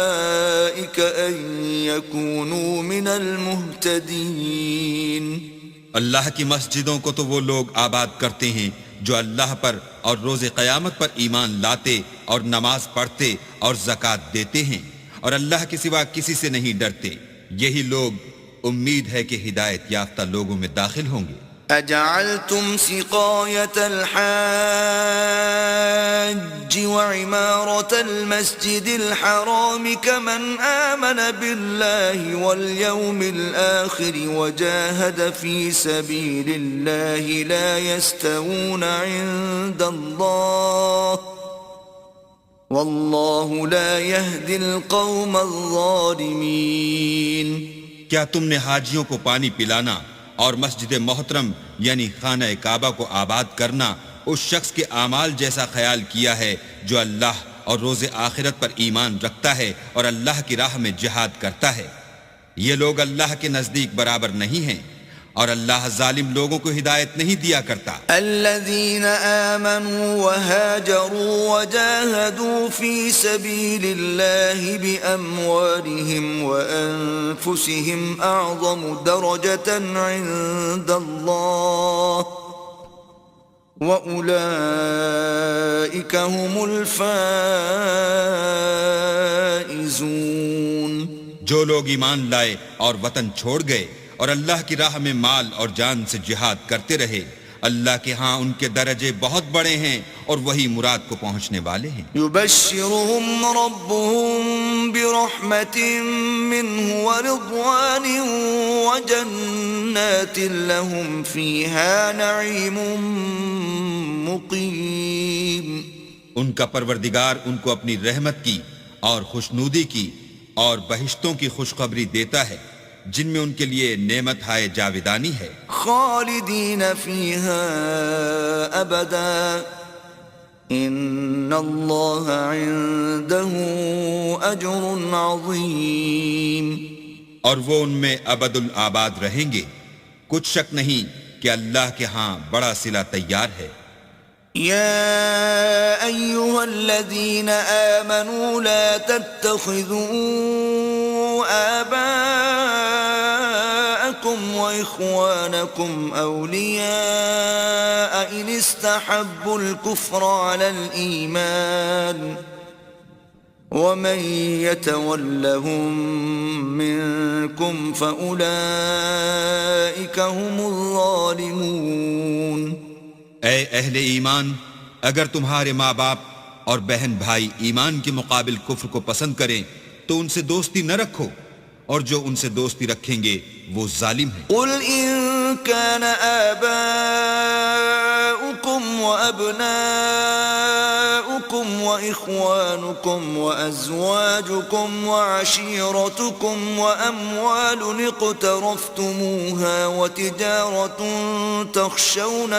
أولئك أن يكونوا من المهتدين. اللہ کی مسجدوں کو تو وہ لوگ آباد کرتے ہیں جو اللہ پر اور روز قیامت پر ایمان لاتے اور نماز پڑھتے اور زکوٰۃ دیتے ہیں اور اللہ کے سوا کسی سے نہیں ڈرتے. یہی لوگ امید ہے کہ ہدایت یافتہ لوگوں میں داخل ہوں گے. أجعلتم سقاية الحاج وعمارة المسجد الحرام كمن آمن بالله واليوم الآخر وجاهد في سبيل الله لا يستوون عند الله والله لا يهدي القوم الظالمين. کیا تم نے حاجیوں کو پانی پلانا اور مسجد محترم یعنی خانہ کعبہ کو آباد کرنا اس شخص کے اعمال جیسا خیال کیا ہے جو اللہ اور روز آخرت پر ایمان رکھتا ہے اور اللہ کی راہ میں جہاد کرتا ہے؟ یہ لوگ اللہ کے نزدیک برابر نہیں ہیں اور اللہ ظالم لوگوں کو ہدایت نہیں دیا کرتا. الذين آمنوا وهاجروا وجاهدوا في سبيل الله بأموالهم وأنفسهم أعظم درجة عند الله وأولئك هم الفائزون. جو لوگ ایمان لائے اور وطن چھوڑ گئے اور اللہ کی راہ میں مال اور جان سے جہاد کرتے رہے، اللہ کے ہاں ان کے درجے بہت بڑے ہیں اور وہی مراد کو پہنچنے والے ہیں. يبشرهم ربهم برحمة منه ورضوان وجنات لهم فيها نعيم مقيم. ان کا پروردگار ان کو اپنی رحمت کی اور خوشنودی کی اور بہشتوں کی خوشخبری دیتا ہے جن میں ان کے لیے نعمت ہائے جاویدانی ہے. خالدین فیہا ابدا ان اللہ عنده اجر عظیم. اور وہ ان میں ابد الآباد رہیں گے، کچھ شک نہیں کہ اللہ کے ہاں بڑا صلہ تیار ہے. يا أيها الذين آمنوا لا تتخذوا آباءكم وإخوانكم أولياء إن استحبوا الكفر على الإيمان ومن يتولهم منكم فأولئك هم الظالمون. اے اہل ایمان، اگر تمہارے ماں باپ اور بہن بھائی ایمان کے مقابل کفر کو پسند کریں تو ان سے دوستی نہ رکھو، اور جو ان سے دوستی رکھیں گے وہ ظالم ہیں. قل ان كان آباؤكم وأبناؤكم وإخوانكم وأزواجكم وعشيرتكم وأموال اقترفتموها وتجارة تخشون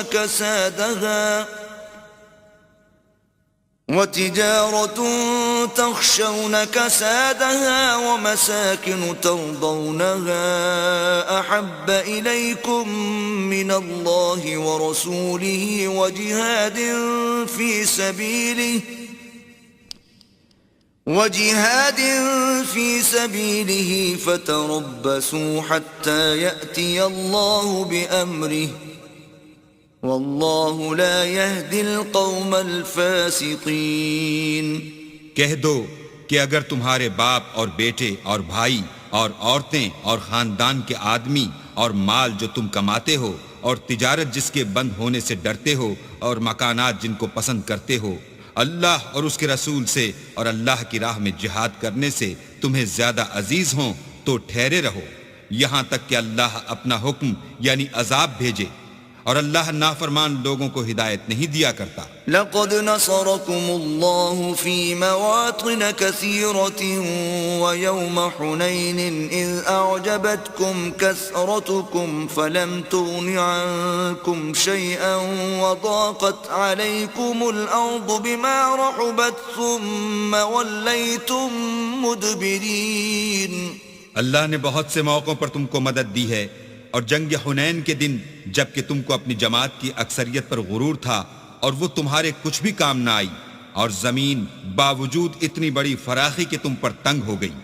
كسادها ومساكن ترضونها أحب إليكم من الله ورسوله وجهاد في سبيله فتربصوا حتى يأتي الله بأمره واللہ لا يهدي القوم الفاسقین. کہہ دو کہ اگر تمہارے باپ اور بیٹے اور بھائی اور عورتیں اور خاندان کے آدمی اور مال جو تم کماتے ہو اور تجارت جس کے بند ہونے سے ڈرتے ہو اور مکانات جن کو پسند کرتے ہو اللہ اور اس کے رسول سے اور اللہ کی راہ میں جہاد کرنے سے تمہیں زیادہ عزیز ہوں تو ٹھہرے رہو یہاں تک کہ اللہ اپنا حکم یعنی عذاب بھیجے، اور اللہ نافرمان لوگوں کو ہدایت نہیں دیا کرتا. لقد نصركم الله في مواطن كثيرة ويوم حنين إذ أعجبتكم كثرتكم فلم تغن عنكم شيئا وضاقت عليكم الأرض بما رحبت ثم وليتم مدبرين. اللہ نے بہت سے موقعوں پر تم کو مدد دی ہے، اور جنگ حنین کے دن جب کہ تم کو اپنی جماعت کی اکثریت پر غرور تھا اور وہ تمہارے کچھ بھی کام نہ آئی، اور زمین باوجود اتنی بڑی فراخی کہ تم پر تنگ ہو گئی،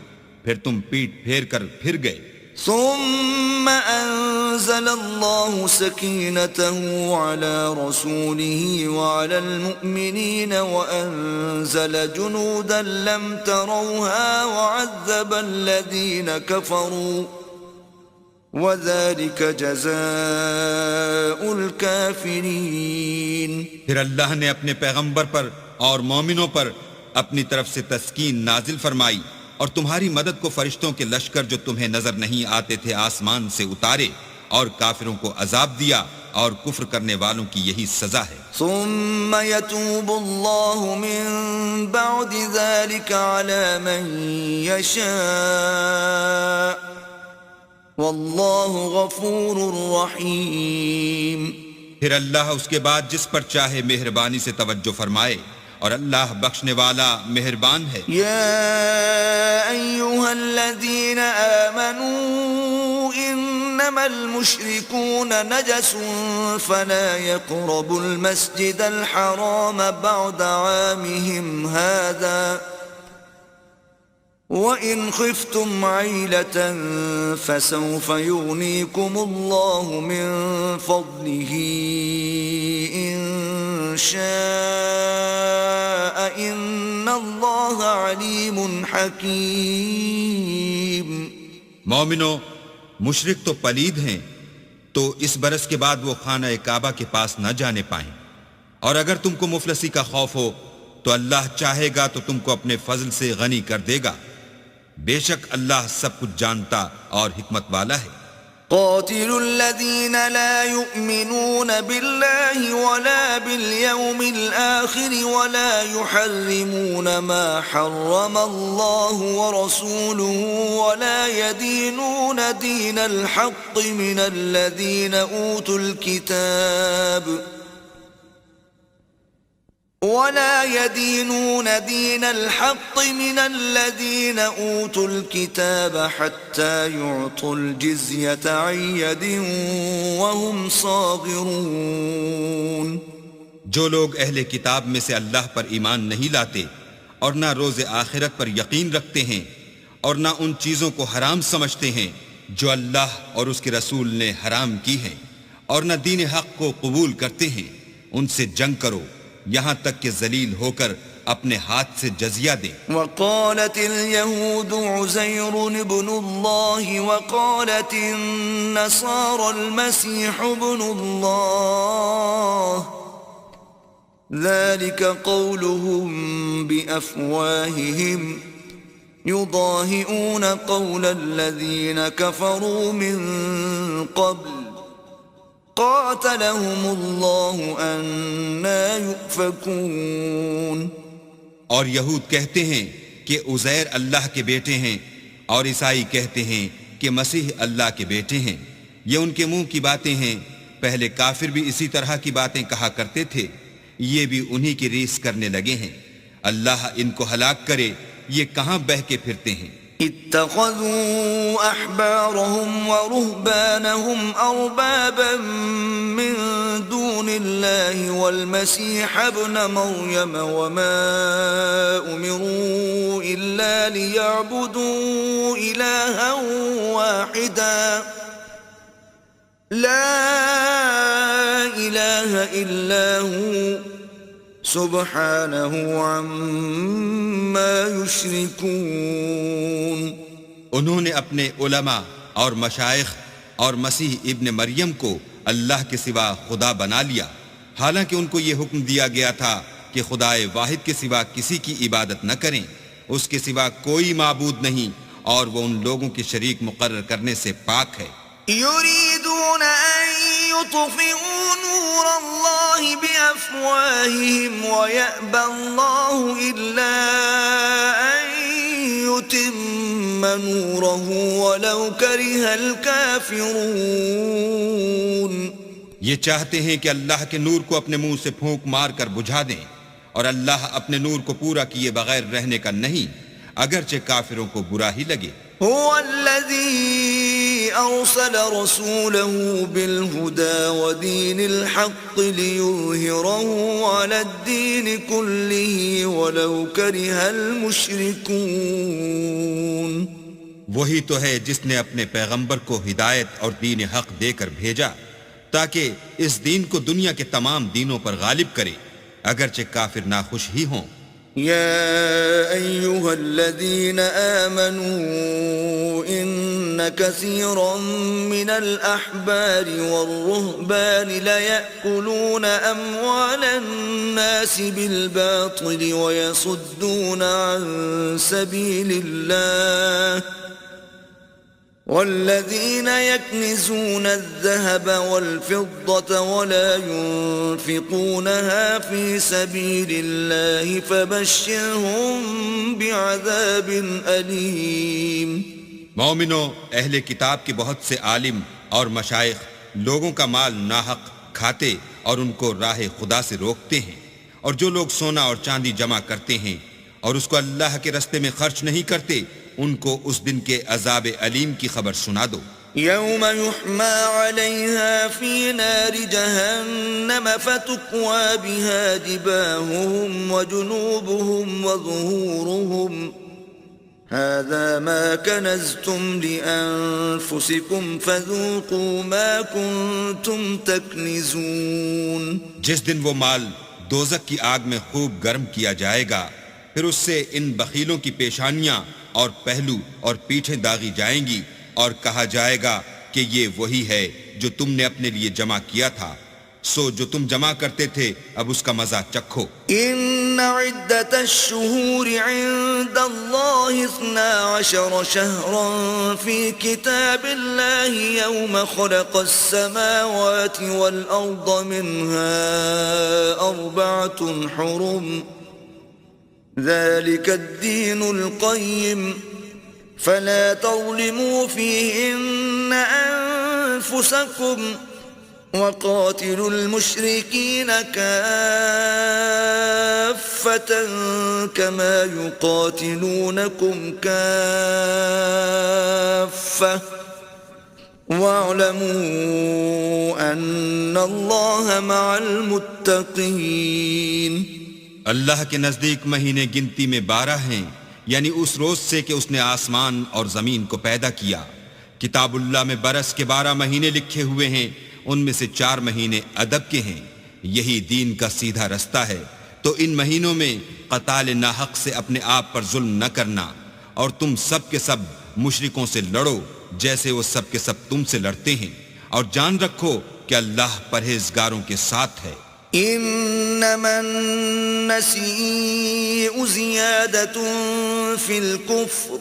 پھر تم پیٹ پھیر کر پھر گئے. ثم انزل الله سكينته على رسوله وعلى المؤمنين وانزل جنودا لم تروها وعذب الذين كفروا وَذَلِكَ جَزَاءُ الْكَافِرِينَ. پھر اللہ نے اپنے پیغمبر پر اور مومنوں پر اپنی طرف سے تسکین نازل فرمائی اور تمہاری مدد کو فرشتوں کے لشکر جو تمہیں نظر نہیں آتے تھے آسمان سے اتارے، اور کافروں کو عذاب دیا، اور کفر کرنے والوں کی یہی سزا ہے. ثم يتوب الله من بعد ذلك على من يشاء واللہ غفور رحیم. پھر اللہ اس کے بعد جس پر چاہے مہربانی سے توجہ فرمائے، اور اللہ بخشنے والا مہربان ہے. یا ایہا الذین آمنوا انما المشرکون نجس فلا يقربوا المسجد الحرام بعد عامهم هذا وَإِنْ خِفْتُمْ عَيْلَةً فَسَوْفَ يُغْنِيكُمُ اللَّهُ مِنْ فَضْلِهِ إِنْ شَاءَ إِنَّ اللَّهَ عَلِيمٌ حَكِيمٌ. مومنو، مشرک تو پلید ہیں، تو اس برس کے بعد وہ خانہ کعبہ کے پاس نہ جانے پائیں، اور اگر تم کو مفلسی کا خوف ہو تو اللہ چاہے گا تو تم کو اپنے فضل سے غنی کر دے گا. بے شک اللہ سب کچھ جانتا اور حکمت والا ہے. قاتلوا الذين لا يؤمنون بالله ولا باليوم الآخر ولا يحرمون ما حرم الله ورسوله ولا يدينون دين الحق من الذين أوتوا الكتاب حتى يعطوا الجزية عن يد وهم صاغرون. جو لوگ اہل کتاب میں سے اللہ پر ایمان نہیں لاتے اور نہ روز آخرت پر یقین رکھتے ہیں اور نہ ان چیزوں کو حرام سمجھتے ہیں جو اللہ اور اس کے رسول نے حرام کی ہیں اور نہ دین حق کو قبول کرتے ہیں، ان سے جنگ کرو یہاں تک کہ ذلیل ہو کر اپنے ہاتھ سے جزیہ دیں. وقالت اليهود عزير ابن الله وقالت النصارى المسيح ابن الله ذلك قولهم بأفواههم يضاهئون قول الذين كفروا من قبل قاتلهم الله أنا يؤفكون. اور یہود کہتے ہیں کہ عزیر اللہ کے بیٹے ہیں اور عیسائی کہتے ہیں کہ مسیح اللہ کے بیٹے ہیں. یہ ان کے منہ کی باتیں ہیں، پہلے کافر بھی اسی طرح کی باتیں کہا کرتے تھے، یہ بھی انہی کی ریس کرنے لگے ہیں. اللہ ان کو ہلاک کرے، یہ کہاں بہہ کے پھرتے ہیں. اتخذوا احبارهم ورهبانهم اربابا من دون الله والمسيح ابن مريم وما امروا الا ليعبدوا الها واحدا لا اله الا هو سبحانه عما يشركون. انہوں نے اپنے علماء اور مشائخ اور مسیح ابن مریم کو اللہ کے سوا خدا بنا لیا، حالانکہ ان کو یہ حکم دیا گیا تھا کہ خدائے واحد کے سوا کسی کی عبادت نہ کریں، اس کے سوا کوئی معبود نہیں اور وہ ان لوگوں کے شریک مقرر کرنے سے پاک ہے. يريدون أن يطفئوا نور الله بأفواههم ويأبى الله إلا أن يتم نوره ولو كره الكافرون. یہ چاہتے ہیں کہ اللہ کے نور کو اپنے منہ سے پھونک مار کر بجھا دیں، اور اللہ اپنے نور کو پورا کیے بغیر رہنے کا نہیں، اگرچہ کافروں کو برا ہی لگے. هو الذي أرسل رسوله بالهدى ودين الحق ليظهره على الدين كله ولو كره المشركون. وہی تو ہے جس نے اپنے پیغمبر کو ہدایت اور دین حق دے کر بھیجا تاکہ اس دین کو دنیا کے تمام دینوں پر غالب کرے، اگرچہ کافر ناخوش ہی ہوں. يا أيها الذين آمنوا إن كثيرا من الأحبار والرهبان ليأكلون أموال الناس بالباطل ويصدون عن سبيل الله والذين يكنزون الذهب والفضة ولا ينفقونها في سبيل الله فبشرهم بعذاب أليم. مومنو، اہل کتاب کے بہت سے عالم اور مشائخ لوگوں کا مال ناحق کھاتے اور ان کو راہ خدا سے روکتے ہیں، اور جو لوگ سونا اور چاندی جمع کرتے ہیں اور اس کو اللہ کے رستے میں خرچ نہیں کرتے، ان کو اس دن کے عذاب علیم کی خبر سنا دو. يوم يحمى عليها في نار جهنم فتكوى بها جباههم وجنوبهم وظهورهم هذا ما كنزتم لأنفسكم فذوقوا ما كنتم تكنزون. جس دن وہ مال دوزخ کی آگ میں خوب گرم کیا جائے گا، پھر اس سے ان بخیلوں کی پیشانیاں اور پہلو اور پیٹھیں داغی جائیں گی اور کہا جائے گا کہ یہ وہی ہے جو تم نے اپنے لیے جمع کیا تھا، سو جو تم جمع کرتے تھے اب اس کا مزہ چکھو. إن عدة الشهور عند الله 12 شهرا في كتاب الله يوم خلق السماوات والأرض منها 4 حرم ذلك الدين القيم فلا تظلموا فيهن أنفسكم وقاتلوا المشركين كافة كما يقاتلونكم كافة واعلموا أن الله مع المتقين. اللہ کے نزدیک مہینے گنتی میں 12 ہیں، یعنی اس روز سے کہ اس نے آسمان اور زمین کو پیدا کیا. کتاب اللہ میں برس کے 12 مہینے لکھے ہوئے ہیں، ان میں سے 4 مہینے ادب کے ہیں. یہی دین کا سیدھا رستہ ہے. تو ان مہینوں میں قتال ناحق سے اپنے آپ پر ظلم نہ کرنا، اور تم سب کے سب مشرکوں سے لڑو جیسے وہ سب کے سب تم سے لڑتے ہیں، اور جان رکھو کہ اللہ پرہیزگاروں کے ساتھ ہے. إنما النسيء زيادة في الكفر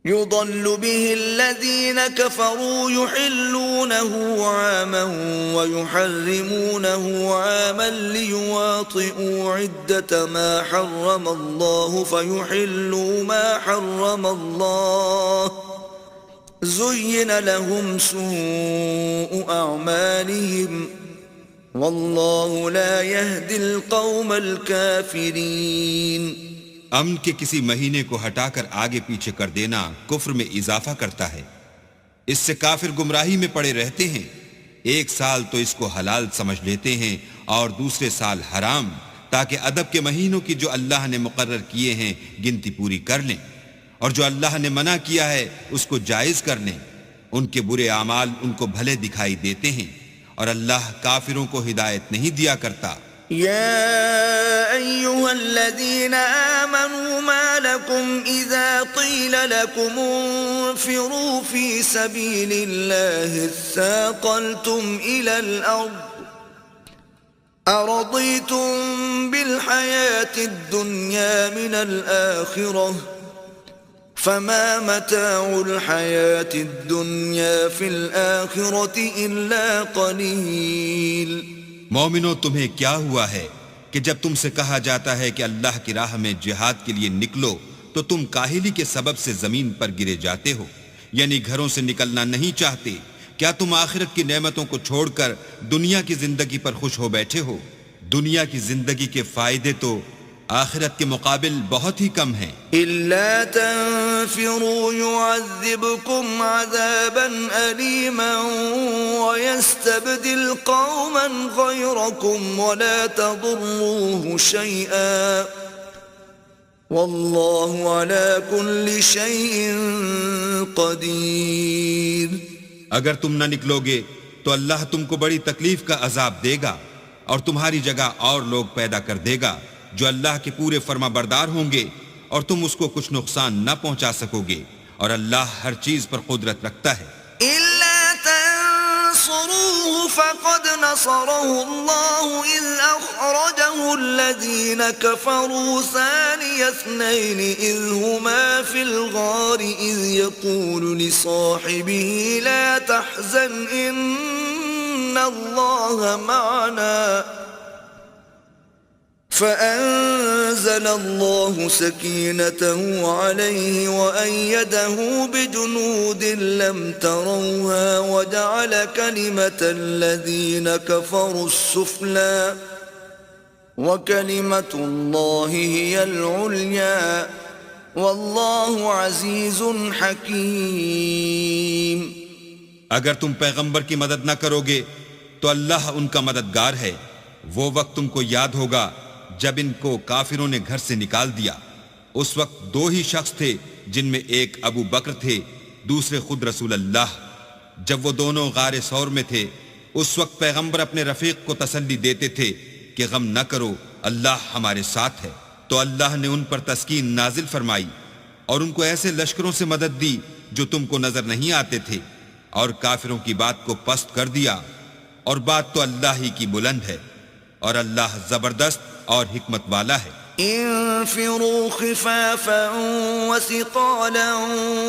يضل به الذين كفروا يحلونه عاما ويحرمونه عاما ليواطئوا عدة ما حرم الله فيحلوا ما حرم الله زين لهم سوء أعمالهم واللہ لا يهدي القوم الكافرین. امن کے کسی مہینے کو ہٹا کر آگے پیچھے کر دینا کفر میں اضافہ کرتا ہے. اس سے کافر گمراہی میں پڑے رہتے ہیں. ایک سال تو اس کو حلال سمجھ لیتے ہیں اور دوسرے سال حرام، تاکہ ادب کے مہینوں کی جو اللہ نے مقرر کیے ہیں گنتی پوری کر لیں، اور جو اللہ نے منع کیا ہے اس کو جائز کر لیں. ان کے برے اعمال ان کو بھلے دکھائی دیتے ہیں، اور اللہ کافروں کو ہدایت نہیں دیا کرتا. يا أيها الذين آمنوا ما لكم إذا قيل لكم انفروا في سبيل الله اثاقلتم إلى الأرض أرضيتم بالحياة الدنيا من الآخرة فما متاع الحياة الدنيا في الآخرة إلا قليل. مومنو، تمہیں کیا ہوا ہے کہ جب تم سے کہا جاتا ہے کہ اللہ کی راہ میں جہاد کے لیے نکلو تو تم کاہلی کے سبب سے زمین پر گرے جاتے ہو، یعنی گھروں سے نکلنا نہیں چاہتے. کیا تم آخرت کی نعمتوں کو چھوڑ کر دنیا کی زندگی پر خوش ہو بیٹھے ہو؟ دنیا کی زندگی کے فائدے تو آخرت کے مقابل بہت ہی کم ہیں. إلا تنفروا يعذبكم عذابا أليما ويستبدل قوما غيركم ولا تضروه شيئا والله على كل شيء قدير. اگر تم نہ نکلو گے تو اللہ تم کو بڑی تکلیف کا عذاب دے گا، اور تمہاری جگہ اور لوگ پیدا کر دے گا جو اللہ کے پورے فرما بردار ہوں گے، اور تم اس کو کچھ نقصان نہ پہنچا سکو گے، اور اللہ ہر چیز پر قدرت رکھتا ہے. إلا تنصروه فقد نصره الله إذ أخرجه الذين كفروا ثاني اثنين إذ هما في الغار إذ يقول لصاحبه لا تحزن إن الله معنا فأنزل الله سكينته عليه وأيده بجنود لم تروها وجعل كلمة الذين كفروا السفلى وكلمة الله هي العليا والله عزيز حكيم. اگر تم پیغمبر کی مدد نہ کرو گے تو اللہ ان کا مددگار ہے. وہ وقت تم کو یاد ہوگا جب ان کو کافروں نے گھر سے نکال دیا. اس وقت 2 ہی شخص تھے، جن میں ایک ابو بکر تھے، دوسرے خود رسول اللہ. جب وہ دونوں غار ثور میں تھے، اس وقت پیغمبر اپنے رفیق کو تسلی دیتے تھے کہ غم نہ کرو، اللہ ہمارے ساتھ ہے. تو اللہ نے ان پر تسکین نازل فرمائی اور ان کو ایسے لشکروں سے مدد دی جو تم کو نظر نہیں آتے تھے، اور کافروں کی بات کو پست کر دیا. اور بات تو اللہ ہی کی بلند ہے اور اللہ زبردست اور حکمت والا ہے. انفروا خفافا وثقالا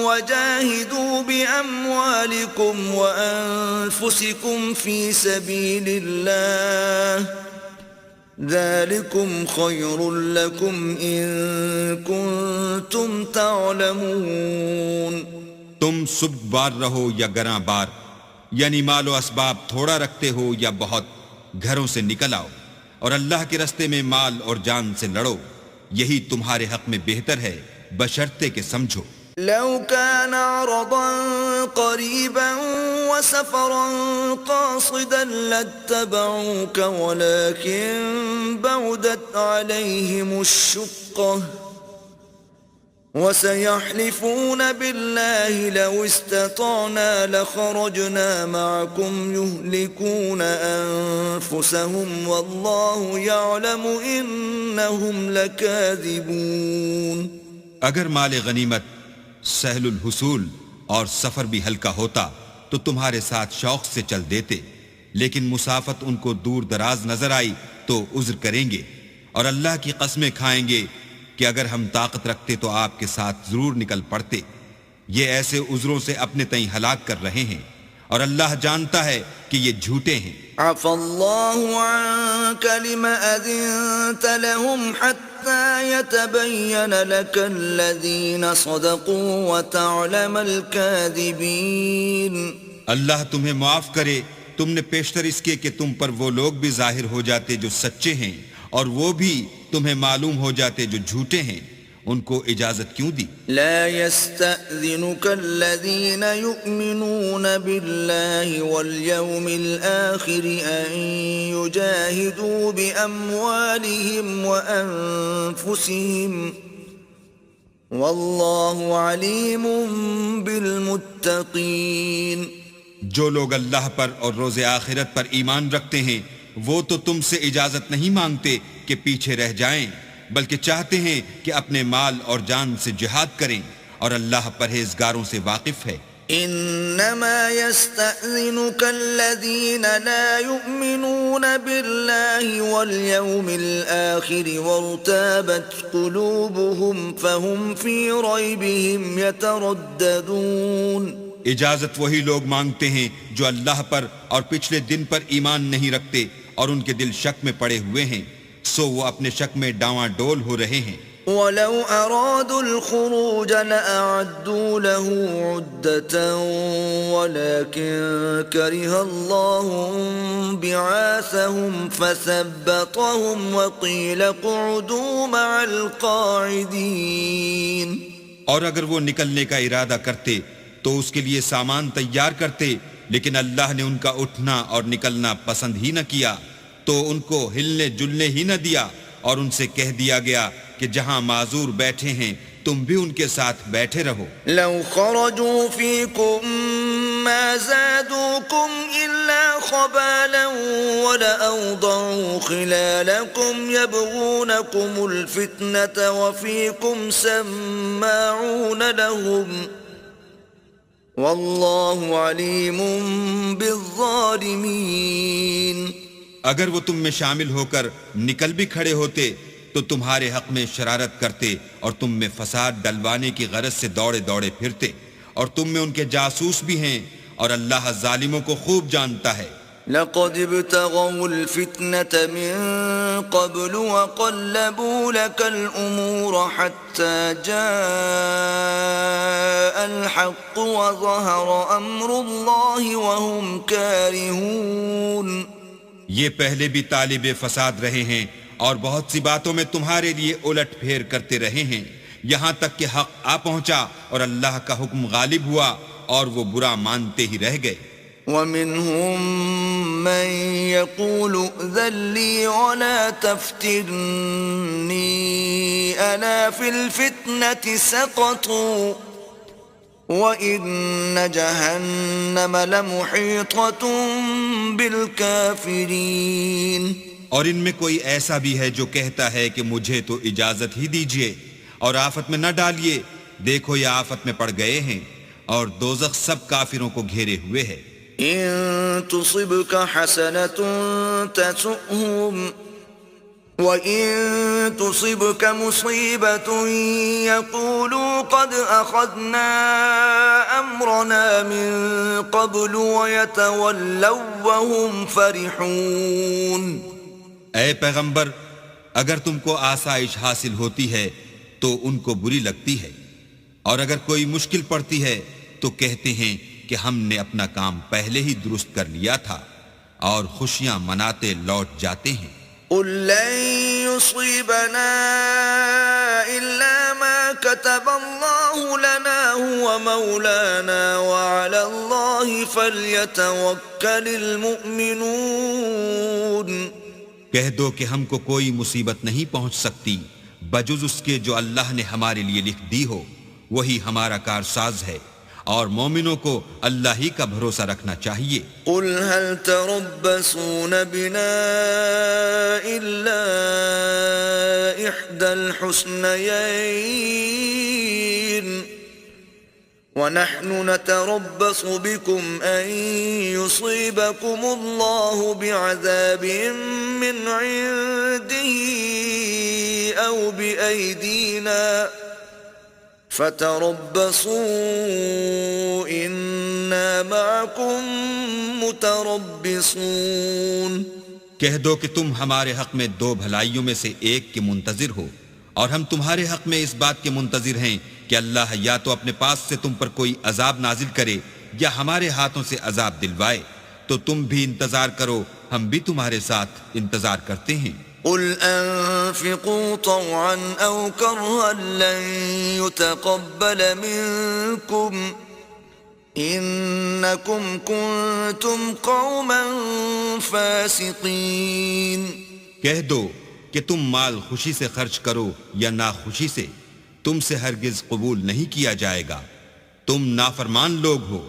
وجاهدوا بأموالكم وأنفسكم في سبيل الله ذلكم خير لكم إن كنتم تعلمون. تم سبک بار رہو یا گراں بار، یعنی مال و اسباب تھوڑا رکھتے ہو یا بہت، گھروں سے نکل آؤ اور اللہ کے رستے میں مال اور جان سے لڑو، یہی تمہارے حق میں بہتر ہے بشرطے کہ سمجھو. لو كان عرضا قريبا وسفرا قاصدا لاتبعوك ولكن بعدت عليهم الشقة وسيحلفون بالله لو استطعنا لخرجنا معكم يهلكون أنفسهم والله يعلم إنهم لكاذبون. اگر مال غنیمت سہل الحصول اور سفر بھی ہلکا ہوتا تو تمہارے ساتھ شوق سے چل دیتے، لیکن مسافت ان کو دور دراز نظر آئی تو عذر کریں گے اور اللہ کی قسمیں کھائیں گے کہ اگر ہم طاقت رکھتے تو آپ کے ساتھ ضرور نکل پڑتے. یہ ایسے عذروں سے اپنے تئیں ہلاک کر رہے ہیں اور اللہ جانتا ہے کہ یہ جھوٹے ہیں. عفى الله عنك لما أذنت لهم حتى يتبين لك الذين صدقوا وتعلم الكاذبين. اللہ تمہیں معاف کرے، تم نے پیشتر اس کے کہ تم پر وہ لوگ بھی ظاہر ہو جاتے جو سچے ہیں اور وہ بھی تمہیں معلوم ہو جاتے جو جھوٹے ہیں. ان کو اجازت کیوں دی؟ لا يستأذنك الذين يؤمنون بالله واليوم الآخر أن يجاهدوا بأموالهم وأنفسهم والله عليم بالمتقين. جو لوگ اللہ پر اور روز آخرت پر ایمان رکھتے ہیں وہ تو تم سے اجازت نہیں مانگتے کہ پیچھے رہ جائیں، بلکہ چاہتے ہیں کہ اپنے مال اور جان سے جہاد کریں، اور اللہ پرہیزگاروں سے واقف ہے. انما يستأذنك الذين لا يؤمنون بالله واليوم الآخر وارتابت قلوبهم فهم في ريبهم يترددون. اجازت وہی لوگ مانگتے ہیں جو اللہ پر اور پچھلے دن پر ایمان نہیں رکھتے اور ان کے دل شک میں پڑے ہوئے ہیں، سو وہ اپنے شک میں ڈاواں ڈول ہو رہے ہیں. وَلَوْ أَرَادُوا الْخُرُوجَ لَأَعَدُّوا لَهُ عُدَّةً وَلَكِنْ كَرِهَ اللَّهُ انبِعَاثَهُمْ فَثَبَّطَهُمْ وَقِيلَ اقْعُدُوا مَعَ الْقَاعِدِينَ. اور اگر وہ نکلنے کا ارادہ کرتے تو اس کے لیے سامان تیار کرتے، لیکن اللہ نے ان کا اٹھنا اور نکلنا پسند ہی نہ کیا تو ان کو ہلنے جلنے ہی نہ دیا، اور ان سے کہہ دیا گیا کہ جہاں معذور بیٹھے ہیں تم بھی ان کے ساتھ بیٹھے رہو. لو خرجوا فيكم ما زادوكم إلا خبالا ولأوضعوا خلالكم يبغونكم الفتنة وفيكم سماعون لهم والله عليم بالظالمين. اگر وہ تم میں شامل ہو کر نکل بھی کھڑے ہوتے تو تمہارے حق میں شرارت کرتے اور تم میں فساد ڈلوانے کی غرض سے دوڑے دوڑے پھرتے، اور تم میں ان کے جاسوس بھی ہیں، اور اللہ ظالموں کو خوب جانتا ہے. لقد ابتغوا الفتنة من قبل وقلبوا لك الأمور حتى جاء الحق وظهر أمر الله وهم كارهون. یہ پہلے بھی طالب فساد رہے ہیں اور بہت سی باتوں میں تمہارے لیے الٹ پھیر کرتے رہے ہیں، یہاں تک کہ حق آ پہنچا اور اللہ کا حکم غالب ہوا اور وہ برا مانتے ہی رہ گئے. وَمِنْهُمْ مَنْ يَقُولُ ائْذَنْ لِي وَلَا تَفْتِنِّي أَلَا فِي الْفِتْنَةِ سَقَطُوا وَإِنَّ جَهَنَّمَ لَمُحِيطَةٌ بِالْكَافِرِينَ. اور ان میں کوئی ایسا بھی ہے جو کہتا ہے کہ مجھے تو اجازت ہی دیجئے اور آفت میں نہ ڈالیے، دیکھو یہ آفت میں پڑ گئے ہیں اور دوزخ سب کافروں کو گھیرے ہوئے ہے. إن تصبك حسنة تسؤهم وإن تصبك مصيبة يقولوا قد أخذنا أمرنا من قبل ويتولوا وهم فرحون. اے پیغمبر، اگر تم کو آسائش حاصل ہوتی ہے تو ان کو بری لگتی ہے، اور اگر کوئی مشکل پڑتی ہے تو کہتے ہیں کہ ہم نے اپنا کام پہلے ہی درست کر لیا تھا، اور خوشیاں مناتے لوٹ جاتے ہیں. قل لن يصيبنا إلا ما كتب الله لنا هو مولانا وعلى الله فليتوكل المؤمنون. کہہ دو کہ ہم کو کوئی مصیبت نہیں پہنچ سکتی بجز اس کے جو اللہ نے ہمارے لیے لکھ دی ہو، وہی ہمارا کارساز ہے، اور مومنوں کو اللہ ہی کا بھروسہ رکھنا چاہیے. قل هل تربصون بنا إلا إحدى الحسنيين ونحن نتربص بكم أن يصيبكم الله بعذاب من عنده أو بأيدينا فتربصوا إنا معكم متربصون. کہہ دو کہ تم ہمارے حق میں دو بھلائیوں میں سے ایک کے منتظر ہو، اور ہم تمہارے حق میں اس بات کے منتظر ہیں کہ اللہ یا تو اپنے پاس سے تم پر کوئی عذاب نازل کرے یا ہمارے ہاتھوں سے عذاب دلوائے، تو تم بھی انتظار کرو، ہم بھی تمہارے ساتھ انتظار کرتے ہیں. قل أنفقوا طوعا أو كرها لن يتقبل منكم إنكم كنتم قوما فاسقين. کہہ دو کہ تم مال خوشی سے خرچ کرو یا ناخوشی سے، تم سے ہرگز قبول نہیں کیا جائے گا، تم نافرمان لوگ ہو.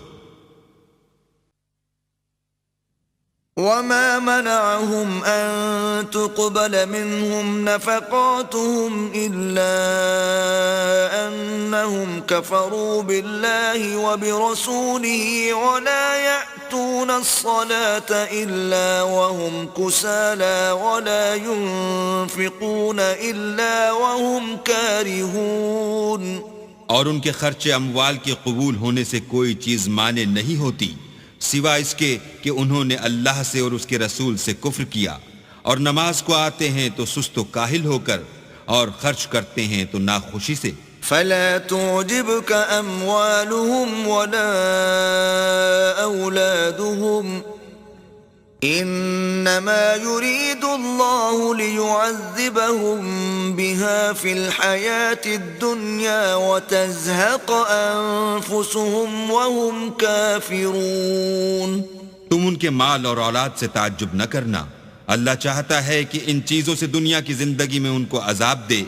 وما منعهم أن تقبل منهم نفقاتهم إلا أنهم كفروا بالله وبرسوله ولا يأتون الصلاة إلا وهم كسالى ولا ينفقون إلا وهم كارهون. اور ان کے خرچے اموال کے قبول ہونے سے کوئی چیز مانے نہیں ہوتی سوا اس کے کہ انہوں نے اللہ سے اور اس کے رسول سے کفر کیا، اور نماز کو آتے ہیں تو سست و کاہل ہو کر، اور خرچ کرتے ہیں تو ناخوشی سے. فلا تعجبك أموالهم ولا أولادهم إنما يريد الله ليعذبهم بها في الحياة الدنيا وتزهق أنفسهم وهم كافرون. تم ان کے مال اور اولاد سے تعجب نہ کرنا، اللہ چاہتا ہے کہ ان چیزوں سے دنیا کی زندگی میں ان کو عذاب دے،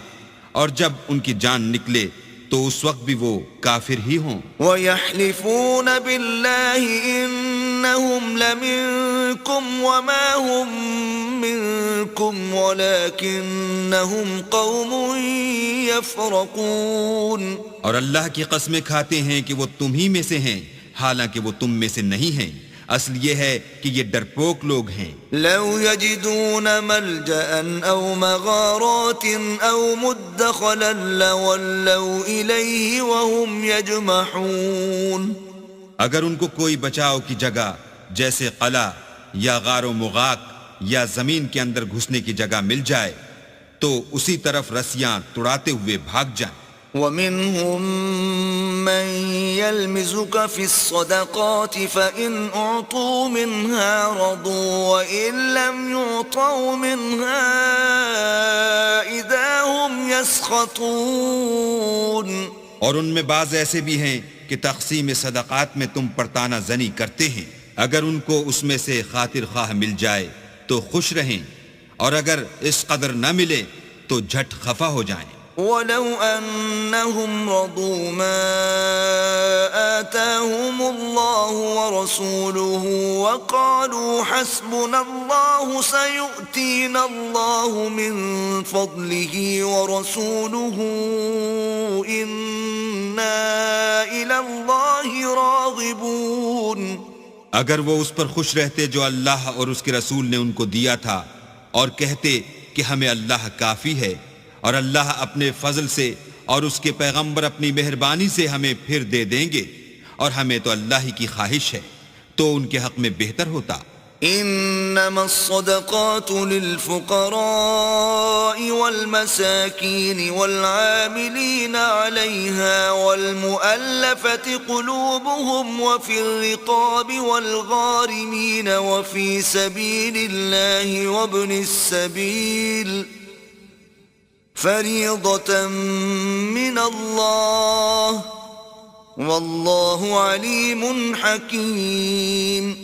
اور جب ان کی جان نکلے تو اس وقت بھی وہ کافر ہی ہوں. وَيَحْلِفُونَ بِاللَّهِ إِنَّهُمْ لَمِنكُمْ وَمَا هُمْ مِنكُمْ وَلَكِنَّهُمْ قَوْمٌ يَفْرَقُونَ. اور اللہ کی قسمیں کھاتے ہیں کہ وہ تم ہی میں سے ہیں، حالانکہ وہ تم میں سے نہیں ہیں، اصل یہ ہے کہ یہ ڈرپوک لوگ ہیں. لو يجدون ملجأ أو مغارات أو مدخلا لولوا إليه وهم يجمحون. اگر ان کو کوئی بچاؤ کی جگہ جیسے قلعہ یا غار و مغاق یا زمین کے اندر گھسنے کی جگہ مل جائے تو اسی طرف رسیاں توڑاتے ہوئے بھاگ جائیں. ومنهم من يلمزك في الصدقات فإن أعطوا منها رضوا وإن لم يعطوا منها إذا هم يسخطون. اور ان میں بعض ایسے بھی ہیں کہ تقسیم صدقات میں تم پر تانا زنی کرتے ہیں، اگر ان کو اس میں سے خاطر خواہ مل جائے تو خوش رہیں، اور اگر اس قدر نہ ملے تو جھٹ خفا ہو جائیں. ولو أنهم رضوا ما آتاهم الله ورسوله وقالوا حسبنا الله سيؤتينا الله من فضله ورسوله إنا إلى الله راغبون. اگر وہ اس پر خوش رہتے جو اللہ اور اس کے رسول نے ان کو دیا تھا اور کہتے کہ ہمیں اللہ کافی ہے اور اللہ اپنے فضل سے اور اس کے پیغمبر اپنی مہربانی سے ہمیں پھر دے دیں گے اور ہمیں تو اللہ ہی کی خواہش ہے تو ان کے حق میں بہتر ہوتا. إنما الصدقات للفقراء والمساكين والعاملين عليها والمؤلفة قلوبهم وفي الرقاب والغارمين وفي سبيل الله وابن السبيل فريضة من الله والله عليم حكيم.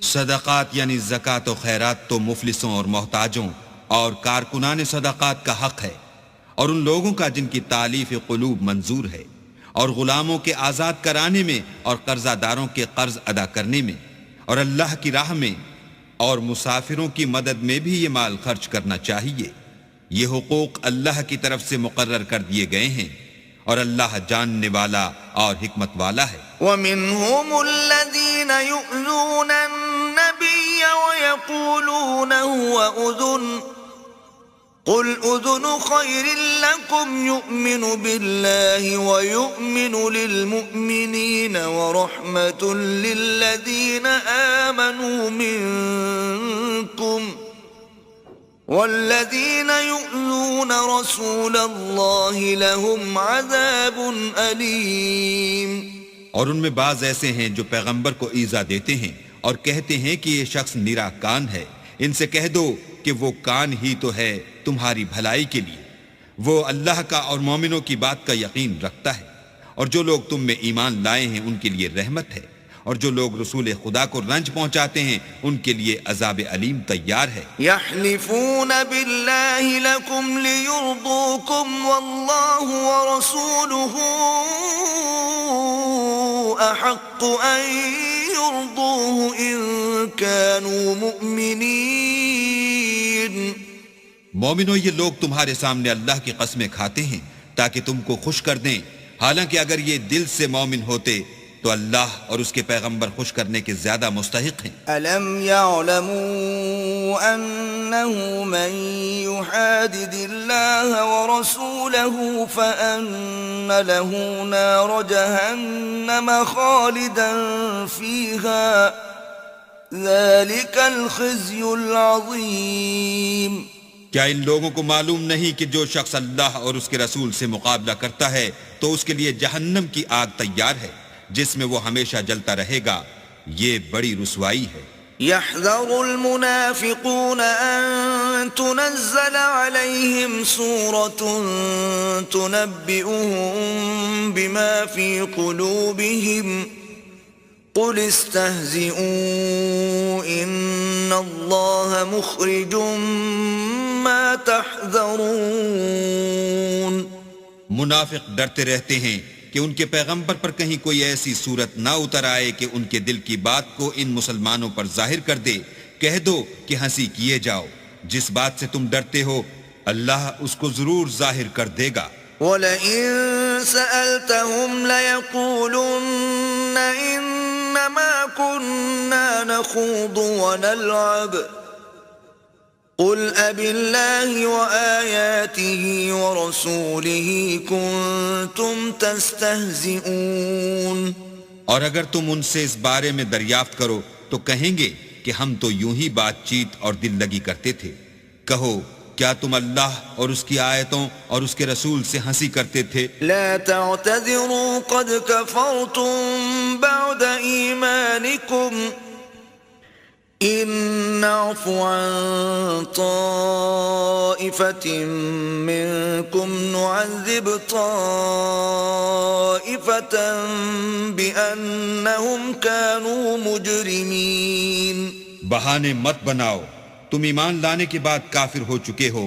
صدقات یعنی زکوٰۃ و خیرات تو مفلسوں اور محتاجوں اور کارکنان صدقات کا حق ہے اور ان لوگوں کا جن کی تالیف قلوب منظور ہے اور غلاموں کے آزاد کرانے میں اور قرضہ داروں کے قرض ادا کرنے میں اور اللہ کی راہ میں اور مسافروں کی مدد میں بھی یہ مال خرچ کرنا چاہیے. یہ حقوق اللہ کی طرف سے مقرر کر دیے گئے ہیں اور اللہ جاننے والا اور حکمت والا ہے. وَمِنْهُمُ الَّذِينَ يُؤْذُونَ النَّبِيَّ وَيَقُولُونَ هُوَ أُذُنٌ قُلْ أُذُنُ خَيْرٍ لَكُمْ يُؤْمِنُ بِاللَّهِ وَيُؤْمِنُ لِلْمُؤْمِنِينَ وَرَحْمَةٌ لِلَّذِينَ آمَنُوا مِنْكُمْ والذین یؤذون رسول اللہ لهم عذاب علیم. اور ان میں بعض ایسے ہیں جو پیغمبر کو ایذا دیتے ہیں اور کہتے ہیں کہ یہ شخص نرا کان ہے. ان سے کہہ دو کہ وہ کان ہی تو ہے تمہاری بھلائی کے لیے. وہ اللہ کا اور مومنوں کی بات کا یقین رکھتا ہے اور جو لوگ تم میں ایمان لائے ہیں ان کے لیے رحمت ہے اور جو لوگ رسول خدا کو رنج پہنچاتے ہیں ان کے لیے عذاب علیم تیار ہے. یحلفون باللہ لکم لیرضوکم واللہ ورسولہ احق ان یرضوہ ان کانوا مؤمنین. مومنو یہ لوگ تمہارے سامنے اللہ کی قسمیں کھاتے ہیں تاکہ تم کو خوش کر دیں، حالانکہ اگر یہ دل سے مومن ہوتے تو اللہ اور اس کے پیغمبر خوش کرنے کے زیادہ مستحق ہیں. أَلَمْ يَعْلَمُوا أَنَّهُ مَنْ يُحَادِدِ اللَّهَ وَرَسُولَهُ فَأَنَّ لَهُ نَارَ جَهَنَّمَ خَالِدًا فِيهَا ذَلِكَ الْخِزْيُ الْعَظِيمُ. کیا ان لوگوں کو معلوم نہیں کہ جو شخص اللہ اور اس کے رسول سے مقابلہ کرتا ہے تو اس کے لیے جہنم کی آگ تیار ہے جس میں وہ ہمیشہ جلتا رہے گا. یہ بڑی رسوائی ہے. يحذر المنافقون أن تنزل عليهم سورة تنبئهم بما في قلوبهم قل استهزئوا إن الله مخرج ما تحذرون. منافق ڈرتے رہتے ہیں کہ ان کے پیغمبر پر کہیں کوئی ایسی صورت نہ اتر آئے کہ ان کے دل کی بات کو ان مسلمانوں پر ظاہر کر دے. کہہ دو کہ ہنسی کیے جاؤ، جس بات سے تم ڈرتے ہو اللہ اس کو ضرور ظاہر کر دے گا. وَلَئِن سَأَلْتَهُمْ لَيَقُولُنَّ إِنَّمَا كُنَّا نَخُوضُ وَنَلْعَبُ قُلْ أَبِاللَّهِ وَآيَاتِهِ وَرَسُولِهِ كُنتُمْ تَسْتَهْزِئُونَ. اور اگر تم ان سے اس بارے میں دریافت کرو تو کہیں گے کہ ہم تو یوں ہی بات چیت اور دل لگی کرتے تھے. کہو کیا تم اللہ اور اس کی آیتوں اور اس کے رسول سے ہنسی کرتے تھے؟ لا تعتذروا قد كفرتم بعد ایمانکم ان نعف عن طائفة منكم نعذب طائفة بأنهم كانوا مجرمين. بہانے مت بناؤ، تم ایمان لانے کے بعد کافر ہو چکے ہو.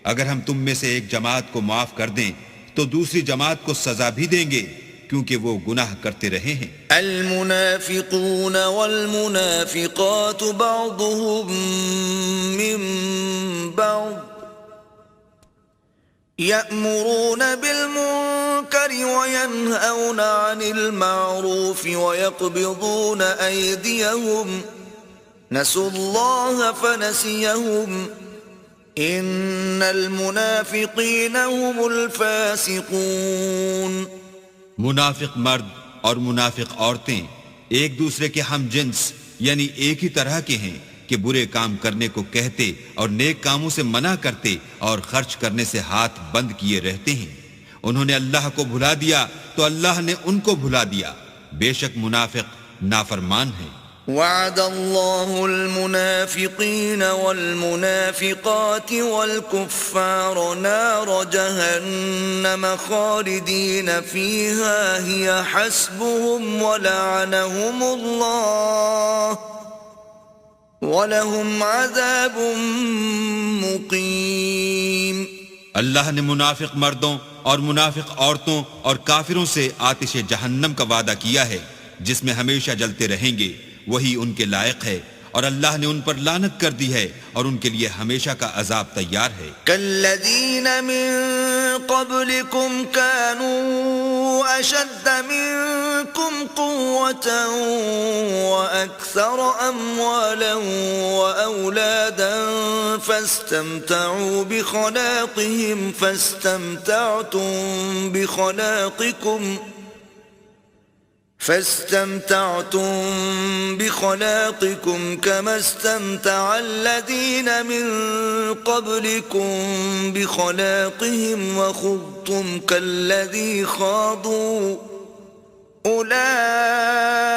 اگر ہم تم میں سے ایک جماعت کو معاف کر دیں تو دوسری جماعت کو سزا بھی دیں گے کیونکہ وہ گناہ کرتے رہے ہیں. المنافقون والمنافقات بعضهم من بعض يأمرون بالمنكر وينهون عن المعروف ويقبضون أيديهم نسوا الله فنسيهم إن المنافقين هم الفاسقون. منافق مرد اور منافق عورتیں ایک دوسرے کے ہم جنس یعنی ایک ہی طرح کے ہیں کہ برے کام کرنے کو کہتے اور نیک کاموں سے منع کرتے اور خرچ کرنے سے ہاتھ بند کیے رہتے ہیں. انہوں نے اللہ کو بھلا دیا تو اللہ نے ان کو بھلا دیا. بے شک منافق نافرمان ہیں. وعد الله المنافقين والمنافقات والكفار نار جهنم خالدين فيها هي حسبهم ولعنهم الله وَلَهُمْ عَذَابٌ مُقِيمٌ. اللہ نے منافق مردوں اور منافق عورتوں اور کافروں سے آتش جہنم کا وعدہ کیا ہے جس میں ہمیشہ جلتے رہیں گے، وہی ان کے لائق ہے، اور اللہ نے ان پر لعنت کر دی ہے اور ان کے لیے ہمیشہ کا عذاب تیار ہے. كَالَّذِينَ مِن قَبْلِكُمْ كَانُوا أَشَدَّ مِنكُمْ قُوَّةً وَأَكْثَرَ أَمْوَالًا وَأَوْلَادًا فَاسْتَمْتَعُوا بِخَلَاقِهِمْ فاستمتعتم بخلاقكم كما استمتع الذين من قبلكم بخلاقهم وخضتم كالذي خاضوا أولئك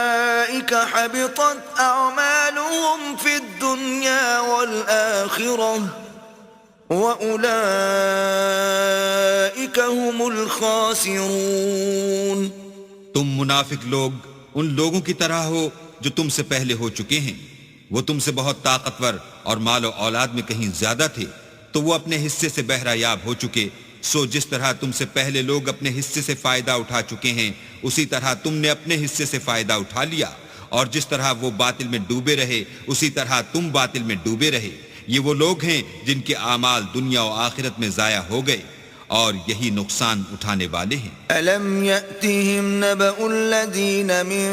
حبطت أعمالهم في الدنيا والآخرة وأولئك هم الخاسرون. تم منافق لوگ ان لوگوں کی طرح ہو جو تم سے پہلے ہو چکے ہیں. وہ تم سے بہت طاقتور اور مال و اولاد میں کہیں زیادہ تھے تو وہ اپنے حصے سے بہرہ یاب ہو چکے. سو جس طرح تم سے پہلے لوگ اپنے حصے سے فائدہ اٹھا چکے ہیں اسی طرح تم نے اپنے حصے سے فائدہ اٹھا لیا، اور جس طرح وہ باطل میں ڈوبے رہے اسی طرح تم باطل میں ڈوبے رہے. یہ وہ لوگ ہیں جن کے اعمال دنیا و آخرت میں ضائع ہو گئے اور یہی نقصان اٹھانے والے ہیں. أَلَمْ يَأْتِهِمْ نَبَأُ الَّذِينَ مِن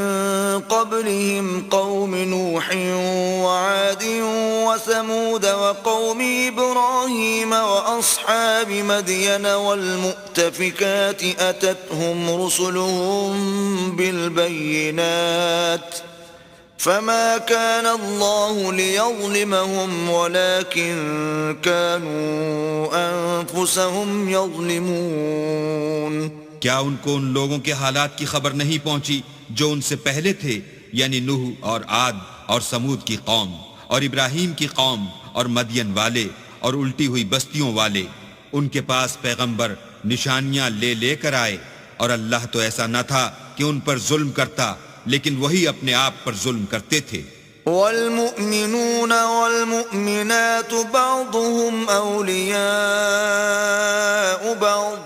قَبْلِهِمْ قَوْمِ نُوحٍ وَعَادٍ وَثَمُودَ وَقَوْمِ إِبْرَاهِيمَ وَأَصْحَابِ مَدْيَنَ وَالْمُؤْتَفِكَاتِ أَتَتْهُمْ رُسُلُهُم بِالْبَيِّنَاتِ فما كان الله ليظلمهم ولكن كانوا أنفسهم يظلمون. کیا ان کو ان لوگوں کے حالات کی خبر نہیں پہنچی جو ان سے پہلے تھے، یعنی نوح اور عاد اور سمود کی قوم اور ابراہیم کی قوم اور مدین والے اور الٹی ہوئی بستیوں والے؟ ان کے پاس پیغمبر نشانیاں لے کر آئے، اور اللہ تو ایسا نہ تھا کہ ان پر ظلم کرتا، لیکن وہی اپنے آپ پر ظلم کرتے تھے. والمؤمنون والمؤمنات بعضهم أولياء بعض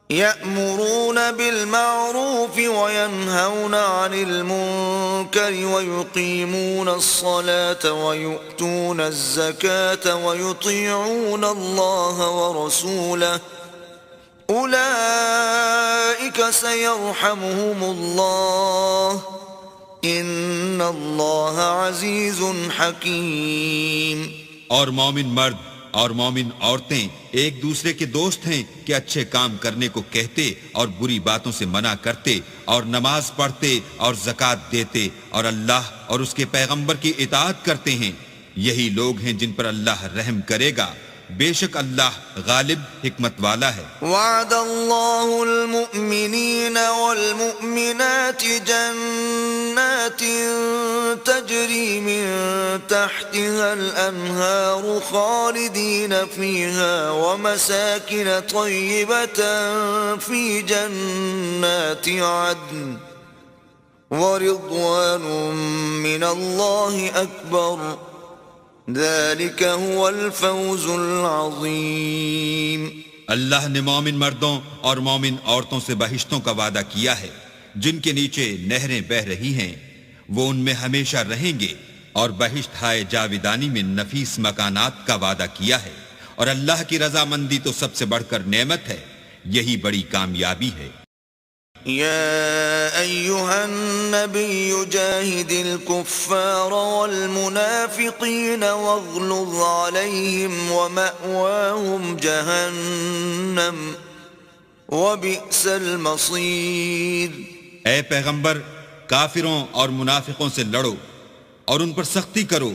يأمرون بالمعروف وينهون عن المنكر ويقيمون الصلاة ويؤتون الزكاة ويطيعون الله ورسوله أولئك سيرحمهم الله إن الله عزيز حكيم. اور مومن مرد اور مومن عورتیں ایک دوسرے کے دوست ہیں کہ اچھے کام کرنے کو کہتے اور بری باتوں سے منع کرتے اور نماز پڑھتے اور زکوٰۃ دیتے اور اللہ اور اس کے پیغمبر کی اطاعت کرتے ہیں. یہی لوگ ہیں جن پر اللہ رحم کرے گا. بے شک اللہ غالب حکمت والا ہے. وعد الله المؤمنين والمؤمنات جنات تجري من تحتها الأنهار خالدين فيها ومساكن طيبة في جنات عدن ورضوان من الله أكبر ذلك هو الفوز العظیم. اللہ نے مومن مردوں اور مومن عورتوں سے بہشتوں کا وعدہ کیا ہے جن کے نیچے نہریں بہہ رہی ہیں، وہ ان میں ہمیشہ رہیں گے، اور بہشت ہائے جاویدانی میں نفیس مکانات کا وعدہ کیا ہے، اور اللہ کی رضامندی تو سب سے بڑھ کر نعمت ہے، یہی بڑی کامیابی ہے۔ يا أيها النبي جاهد الكفار والمنافقين واغلظ عليهم ومأواهم جهنم وبئس المصير۔ اے پیغمبر، کافروں اور منافقوں سے لڑو اور ان پر سختی کرو،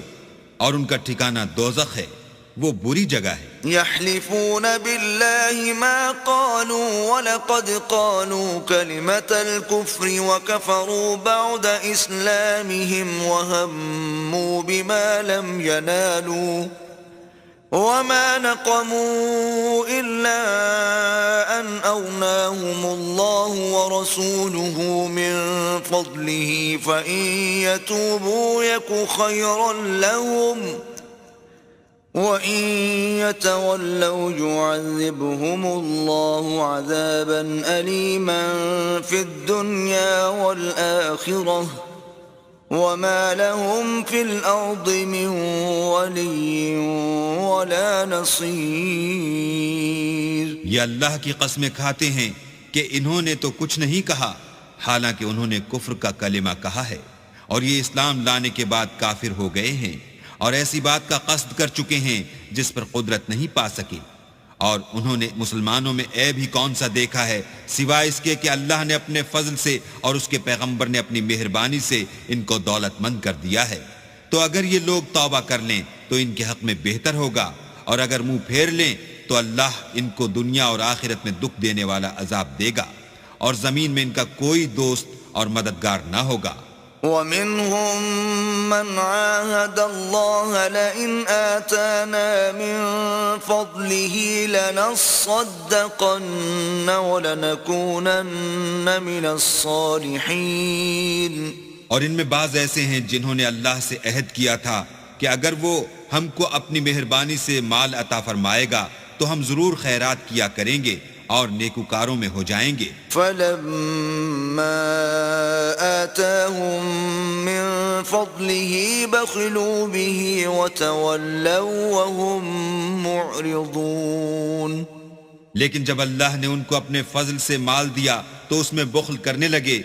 اور ان کا ٹھکانہ دوزخ ہے، وہ بری جگہ ہے۔ يحلفون بالله ما قالوا ولقد قالوا كلمة الكفر وكفروا بعد إسلامهم وهموا بما لم ينالوا وما نقموا إلا أن أغناهم الله ورسوله من فضله فإن يتوبوا يك خيرا لهم وَإِن يَتَوَلَّوْا يُعَذِّبْهُمُ اللَّهُ عَذَابًا أَلِيمًا فِي الدُّنْيَا وَالْآخِرَةِ وَمَا لَهُمْ فِي الْأَرْضِ مِنْ وَلِيٍّ وَلَا نَصِيرٍ۔ یہ اللہ کی قسمیں کھاتے ہیں کہ انہوں نے تو کچھ نہیں کہا، حالانکہ انہوں نے کفر کا کلمہ کہا ہے، اور یہ اسلام لانے کے بعد کافر ہو گئے ہیں، اور ایسی بات کا قصد کر چکے ہیں جس پر قدرت نہیں پا سکے۔ اور انہوں نے مسلمانوں میں عیب ہی کون سا دیکھا ہے سوائے اس کے کہ اللہ نے اپنے فضل سے اور اس کے پیغمبر نے اپنی مہربانی سے ان کو دولت مند کر دیا ہے۔ تو اگر یہ لوگ توبہ کر لیں تو ان کے حق میں بہتر ہوگا، اور اگر منہ پھیر لیں تو اللہ ان کو دنیا اور آخرت میں دکھ دینے والا عذاب دے گا، اور زمین میں ان کا کوئی دوست اور مددگار نہ ہوگا۔ وَمِنْهُمْ مَنْ عَاهَدَ اللَّهَ لَئِنْ آتَانَا مِنْ فَضْلِهِ لَنَصَّدَّقَنَّ وَلَنَكُونَنَّ مِنَ الصَّالِحِينَ۔ اور ان میں بعض ایسے ہیں جنہوں نے اللہ سے عہد کیا تھا کہ اگر وہ ہم کو اپنی مہربانی سے مال عطا فرمائے گا تو ہم ضرور خیرات کیا کریں گے اور نیکوکاروں میں ہو جائیں گے۔ فَلَمَّا آتَاهُم مِّن فَضْلِهِ بَخِلُوا بِهِ وَتَوَلَّوْا وَهُم مُّعْرِضُونَ۔ لیکن جب اللہ نے ان کو اپنے فضل سے مال دیا تو اس میں بخل کرنے لگے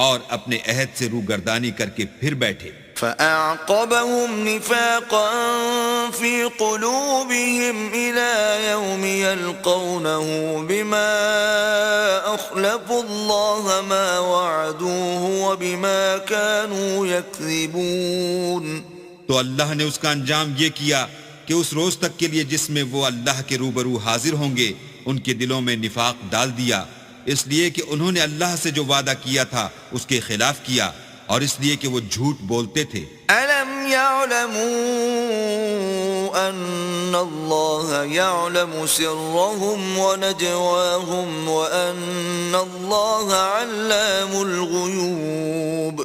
اور اپنے عہد سے روگردانی کر کے پھر بیٹھے۔ فَأَعْقَبَهُمْ نِفَاقًا فِي قُلُوبِهِمْ إِلَى يَوْمِ يَلْقَوْنَهُ بِمَا أَخْلَفُوا اللَّهَ مَا وَعَدُوهُ وَبِمَا كَانُوا يَكْذِبُونَ۔ تو اللہ نے اس کا انجام یہ کیا کہ اس روز تک کے لیے جس میں وہ اللہ کے روبرو حاضر ہوں گے ان کے دلوں میں نفاق ڈال دیا، اس لیے کہ انہوں نے اللہ سے جو وعدہ کیا تھا اس کے خلاف کیا، اور اس لیے کہ وہ جھوٹ بولتے تھے۔ أَلَمْ يَعْلَمُوا أَنَّ اللَّهَ يَعْلَمُ سِرَّهُمْ وَنَجْوَاهُمْ وَأَنَّ اللَّهَ عَلَّامُ الْغُيُوبِ۔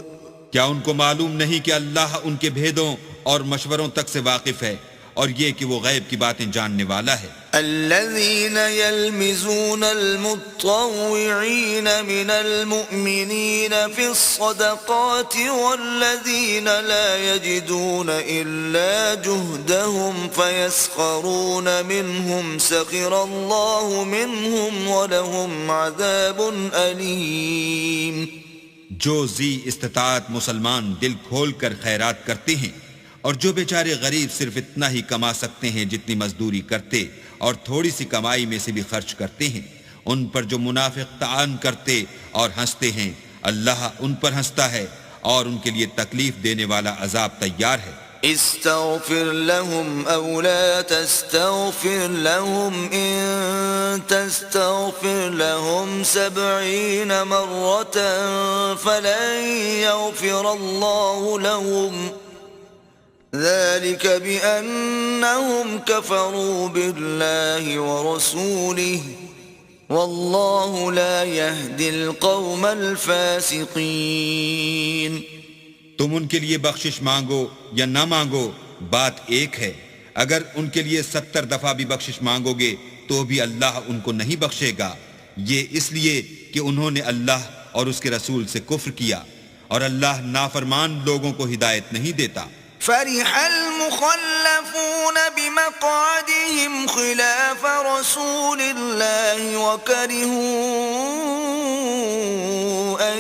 کیا ان کو معلوم نہیں کہ اللہ ان کے بھیدوں اور مشوروں تک سے واقف ہے، اور یہ کہ وہ غیب کی باتیں جاننے والا ہے۔ الذين يلمزون المطوعين من المؤمنين في الصدقات والذين لا يجدون إلا جهدهم فيسخرون منهم سخر الله منهم ولهم عذاب أليم۔ جو ذی استطاعت مسلمان دل کھول کر خیرات کرتے ہیں، اور جو بیچارے غریب صرف اتنا ہی کما سکتے ہیں جتنی مزدوری کرتے اور تھوڑی سی کمائی میں سے بھی خرچ کرتے ہیں، ان پر جو منافق طعن کرتے اور ہنستے ہیں، اللہ ان پر ہنستا ہے اور ان کے لیے تکلیف دینے والا عذاب تیار ہے۔ استغفر لهم او لا تستغفر لهم ان تستغفر لهم 70 مرة فلن يغفر الله لهم ذلك بأنهم كفروا بالله ورسوله والله لا يهدي القوم الفاسقين۔ تم ان کے لیے بخشش مانگو یا نہ مانگو، بات ایک ہے۔ اگر ان کے لیے 70 دفعہ بھی بخشش مانگو گے تو بھی اللہ ان کو نہیں بخشے گا، یہ اس لیے کہ انہوں نے اللہ اور اس کے رسول سے کفر کیا، اور اللہ نافرمان لوگوں کو ہدایت نہیں دیتا۔ فرح المخلفون بمقعدهم خلاف رسول الله وكرهوا أن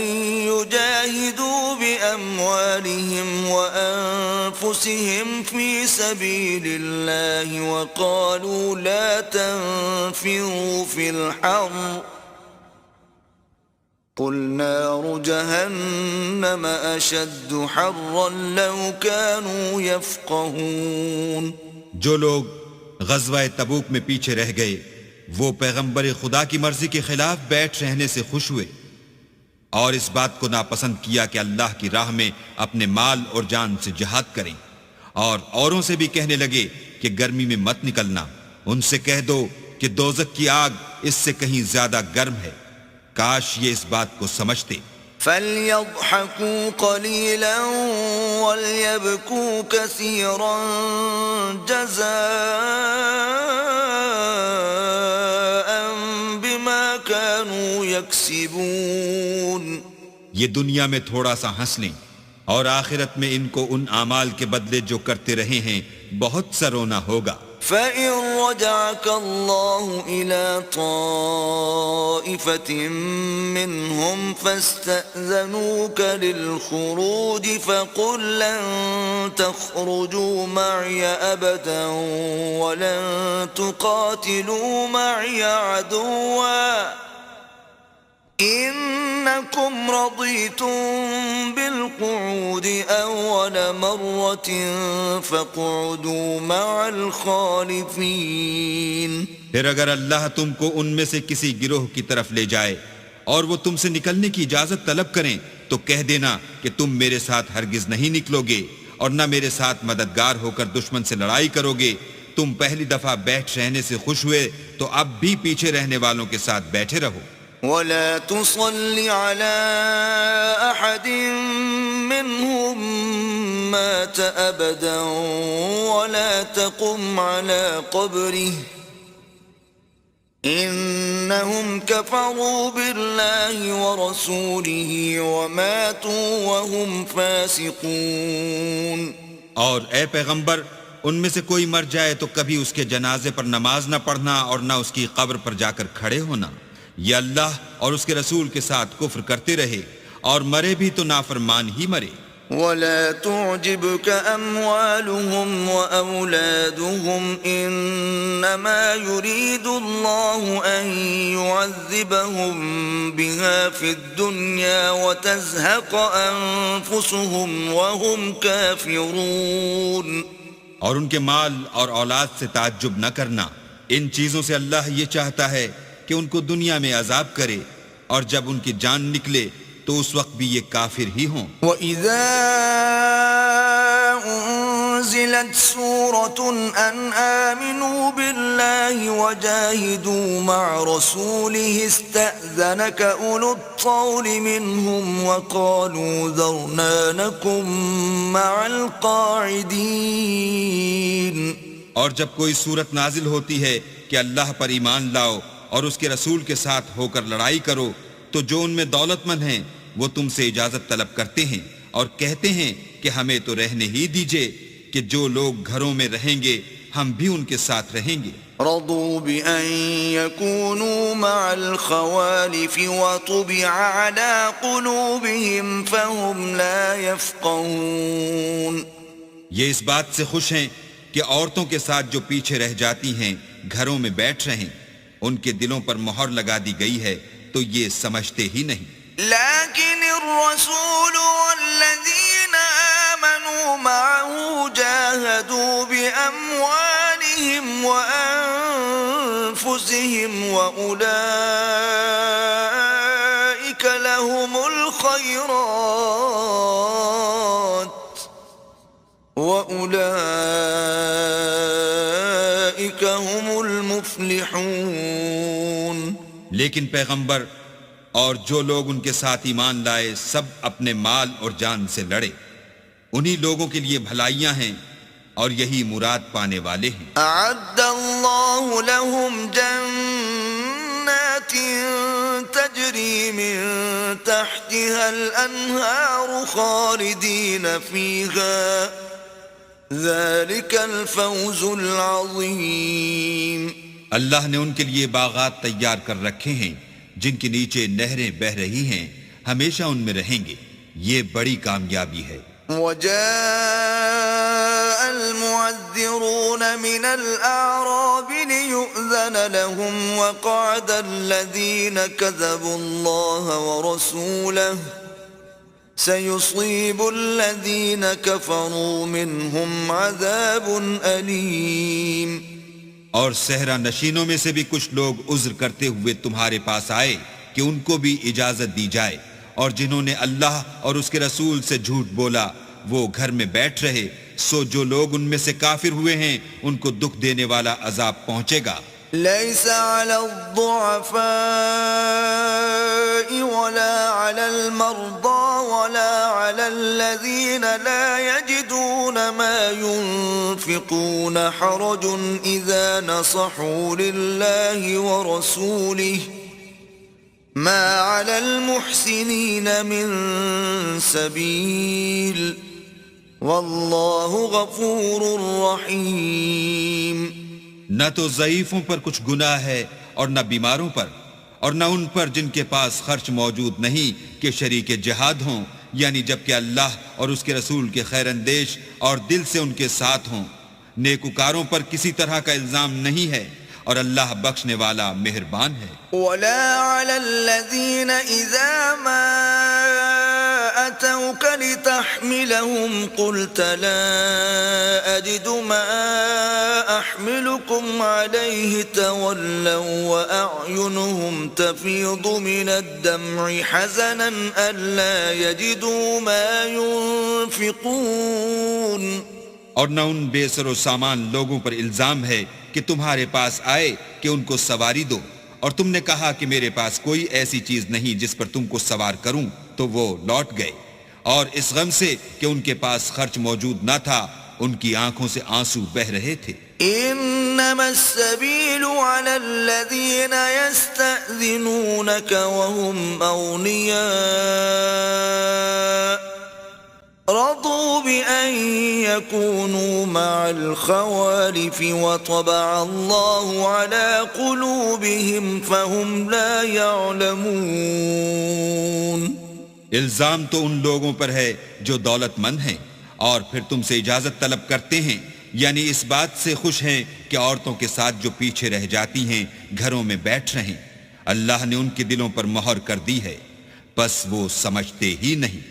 يجاهدوا بأموالهم وأنفسهم في سبيل الله وقالوا لا تنفروا في الحر قل نار جهنم أشد حرا لو كانوا يفقهون. جو لوگ غزوہ تبوک میں پیچھے رہ گئے وہ پیغمبر خدا کی مرضی کے خلاف بیٹھ رہنے سے خوش ہوئے اور اس بات کو ناپسند کیا کہ اللہ کی راہ میں اپنے مال اور جان سے جہاد کریں، اور اوروں سے بھی کہنے لگے کہ گرمی میں مت نکلنا. ان سے کہہ دو کہ دوزخ کی آگ اس سے کہیں زیادہ گرم ہے. کاش یہ اس بات کو سمجھتے. فَلْيَضْحَكُوا قَلِيلًا وَلْيَبْكُوا كَثِيرًا جَزَاءً بِمَا كَانُوا يَكْسِبُونَ. یہ دنیا میں تھوڑا سا ہنس لیں اور آخرت میں ان کو ان اعمال کے بدلے جو کرتے رہے ہیں بہت سا رونا ہوگا. فَإِن رَّجَعَكَ اللَّهُ إِلَىٰ طَائِفَةٍ مِّنْهُمْ فَاسْتَأْذَنُوكَ لِلْخُرُوجِ فَقُل لَّن تَخْرُجُوا مَعِيَ أَبَدًا وَلَن تُقَاتِلُوا مَعِيَ عَدُوًّا إنكم رضيتم بالقعود أول مرة فاقعدوا مع الخالفين. پھر اگر اللہ تم کو ان میں سے کسی گروہ کی طرف لے جائے اور وہ تم سے نکلنے کی اجازت طلب کریں تو کہہ دینا کہ تم میرے ساتھ ہرگز نہیں نکلو گے اور نہ میرے ساتھ مددگار ہو کر دشمن سے لڑائی کرو گے. تم پہلی دفعہ بیٹھ رہنے سے خوش ہوئے تو اب بھی پیچھے رہنے والوں کے ساتھ بیٹھے رہو. ولا تصل على أحد منهم مات أبدا ولا تقم على قبره إنهم كفروا بالله ورسوله وماتوا وهم فاسقون. اور اے پیغمبر ان میں سے کوئی مر جائے تو کبھی اس کے جنازے پر نماز نہ پڑھنا اور نہ اس کی قبر پر جا کر کھڑے ہونا. یہ اللہ اور اس کے رسول کے ساتھ کفر کرتے رہے اور مرے بھی تو نافرمان ہی مرے. ولا تعجبك أموالهم وأولادهم إنما يريد الله أن يعذبهم بها في الدنيا وتزهق أنفسهم وهم كافرون. اور ان کے مال اور اولاد سے تعجب نہ کرنا. ان چیزوں سے اللہ یہ چاہتا ہے کہ ان کو دنیا میں عذاب کرے اور جب ان کی جان نکلے تو اس وقت بھی یہ کافر ہی ہوں. وَإِذَا أُنزِلَتْ سُورَةٌ أَنْ آمِنُوا بِاللَّهِ وَجَاهِدُوا مَعَ رَسُولِهِ اسْتَأْذَنَكَ أُولُو الطَّوْلِ مِنْهُمْ وَقَالُوا ذَرْنَا نَكُن مَّعَ الْقَاعِدِينَ. اور جب کوئی صورت نازل ہوتی ہے کہ اللہ پر ایمان لاؤ اور اس کے رسول کے ساتھ ہو کر لڑائی کرو تو جو ان میں دولت مند ہیں وہ تم سے اجازت طلب کرتے ہیں اور کہتے ہیں کہ ہمیں تو رہنے ہی دیجئے کہ جو لوگ گھروں میں رہیں گے ہم بھی ان کے ساتھ رہیں گے. رضوا بأن يكونوا مع الخوالف وطبع على قلوبهم فهم لا يفقهون. یہ اس بات سے خوش ہیں کہ عورتوں کے ساتھ جو پیچھے رہ جاتی ہیں گھروں میں بیٹھ رہیں ان کے دلوں پر مہر لگا دی گئی ہے تو یہ سمجھتے ہی نہیں. لیکن الرسول والذین آمنوا معه جاہدوا بأموالهم وأنفسهم وأولئك لهم الخيرات وأولئك هم المفلحون. لیکن پیغمبر اور جو لوگ ان کے ساتھ ایمان لائے سب اپنے مال اور جان سے لڑے انہی لوگوں کے لیے بھلائیاں ہیں اور یہی مراد پانے والے ہیں. اعد اللہ لهم جنات تجری من تحتها الانہار خالدین فیہا ذلك الفوز العظيم. اللہ نے ان کے لیے باغات تیار کر رکھے ہیں جن کے نیچے نہریں بہ رہی ہیں، ہمیشہ ان میں رہیں گے، یہ بڑی کامیابی ہے. وجاء المعذرون من الأعراب ليؤذن لهم وقعد الذين كذبوا الله ورسوله سيصيب الذين كفروا منهم عذاب أليم. اور صحرا نشینوں میں سے بھی کچھ لوگ عذر کرتے ہوئے تمہارے پاس آئے کہ ان کو بھی اجازت دی جائے، اور جنہوں نے اللہ اور اس کے رسول سے جھوٹ بولا وہ گھر میں بیٹھ رہے، سو جو لوگ ان میں سے کافر ہوئے ہیں ان کو دکھ دینے والا عذاب پہنچے گا. ليس على الضعفاء ولا على المرضى ولا على الذين لا يجدون ما ينفقون حرج إذا نصحوا لله ورسوله ما على المحسنين من سبيل والله غفور رحيم. نہ تو ضعیفوں پر کچھ گناہ ہے اور نہ بیماروں پر، اور نہ ان پر جن کے پاس خرچ موجود نہیں کہ شریک جہاد ہوں، یعنی جبکہ اللہ اور اس کے رسول کے خیر اندیش اور دل سے ان کے ساتھ ہوں. نیکوکاروں پر کسی طرح کا الزام نہیں ہے، اور اللہ بخشنے والا مہربان ہے. ولا على الذين إذا ما أتوك لتحملهم قلت لا أجد ما أحملكم عليه تولوا وأعينهم تفيض من الدمع حزنا ألا يجدوا ما ينفقون. اور نہ ان بے سر و سامان لوگوں پر الزام ہے کہ تمہارے پاس آئے کہ ان کو سواری دو، اور تم نے کہا کہ میرے پاس کوئی ایسی چیز نہیں جس پر تم کو سوار کروں، تو وہ لوٹ گئے، اور اس غم سے کہ ان کے پاس خرچ موجود نہ تھا ان کی آنکھوں سے آنسو بہ رہے تھے. انما السبيل على الذين يستأذنونك وهم أغنياء رضوا بأن يكونوا مع الخوالف وطبع الله على قلوبهم فهم لا يعلمون. الزام تو ان لوگوں پر ہے جو دولت مند ہیں اور پھر تم سے اجازت طلب کرتے ہیں، یعنی اس بات سے خوش ہیں کہ عورتوں کے ساتھ جو پیچھے رہ جاتی ہیں گھروں میں بیٹھ رہیں. اللہ نے ان کے دلوں پر مہر کر دی ہے، بس وہ سمجھتے ہی نہیں.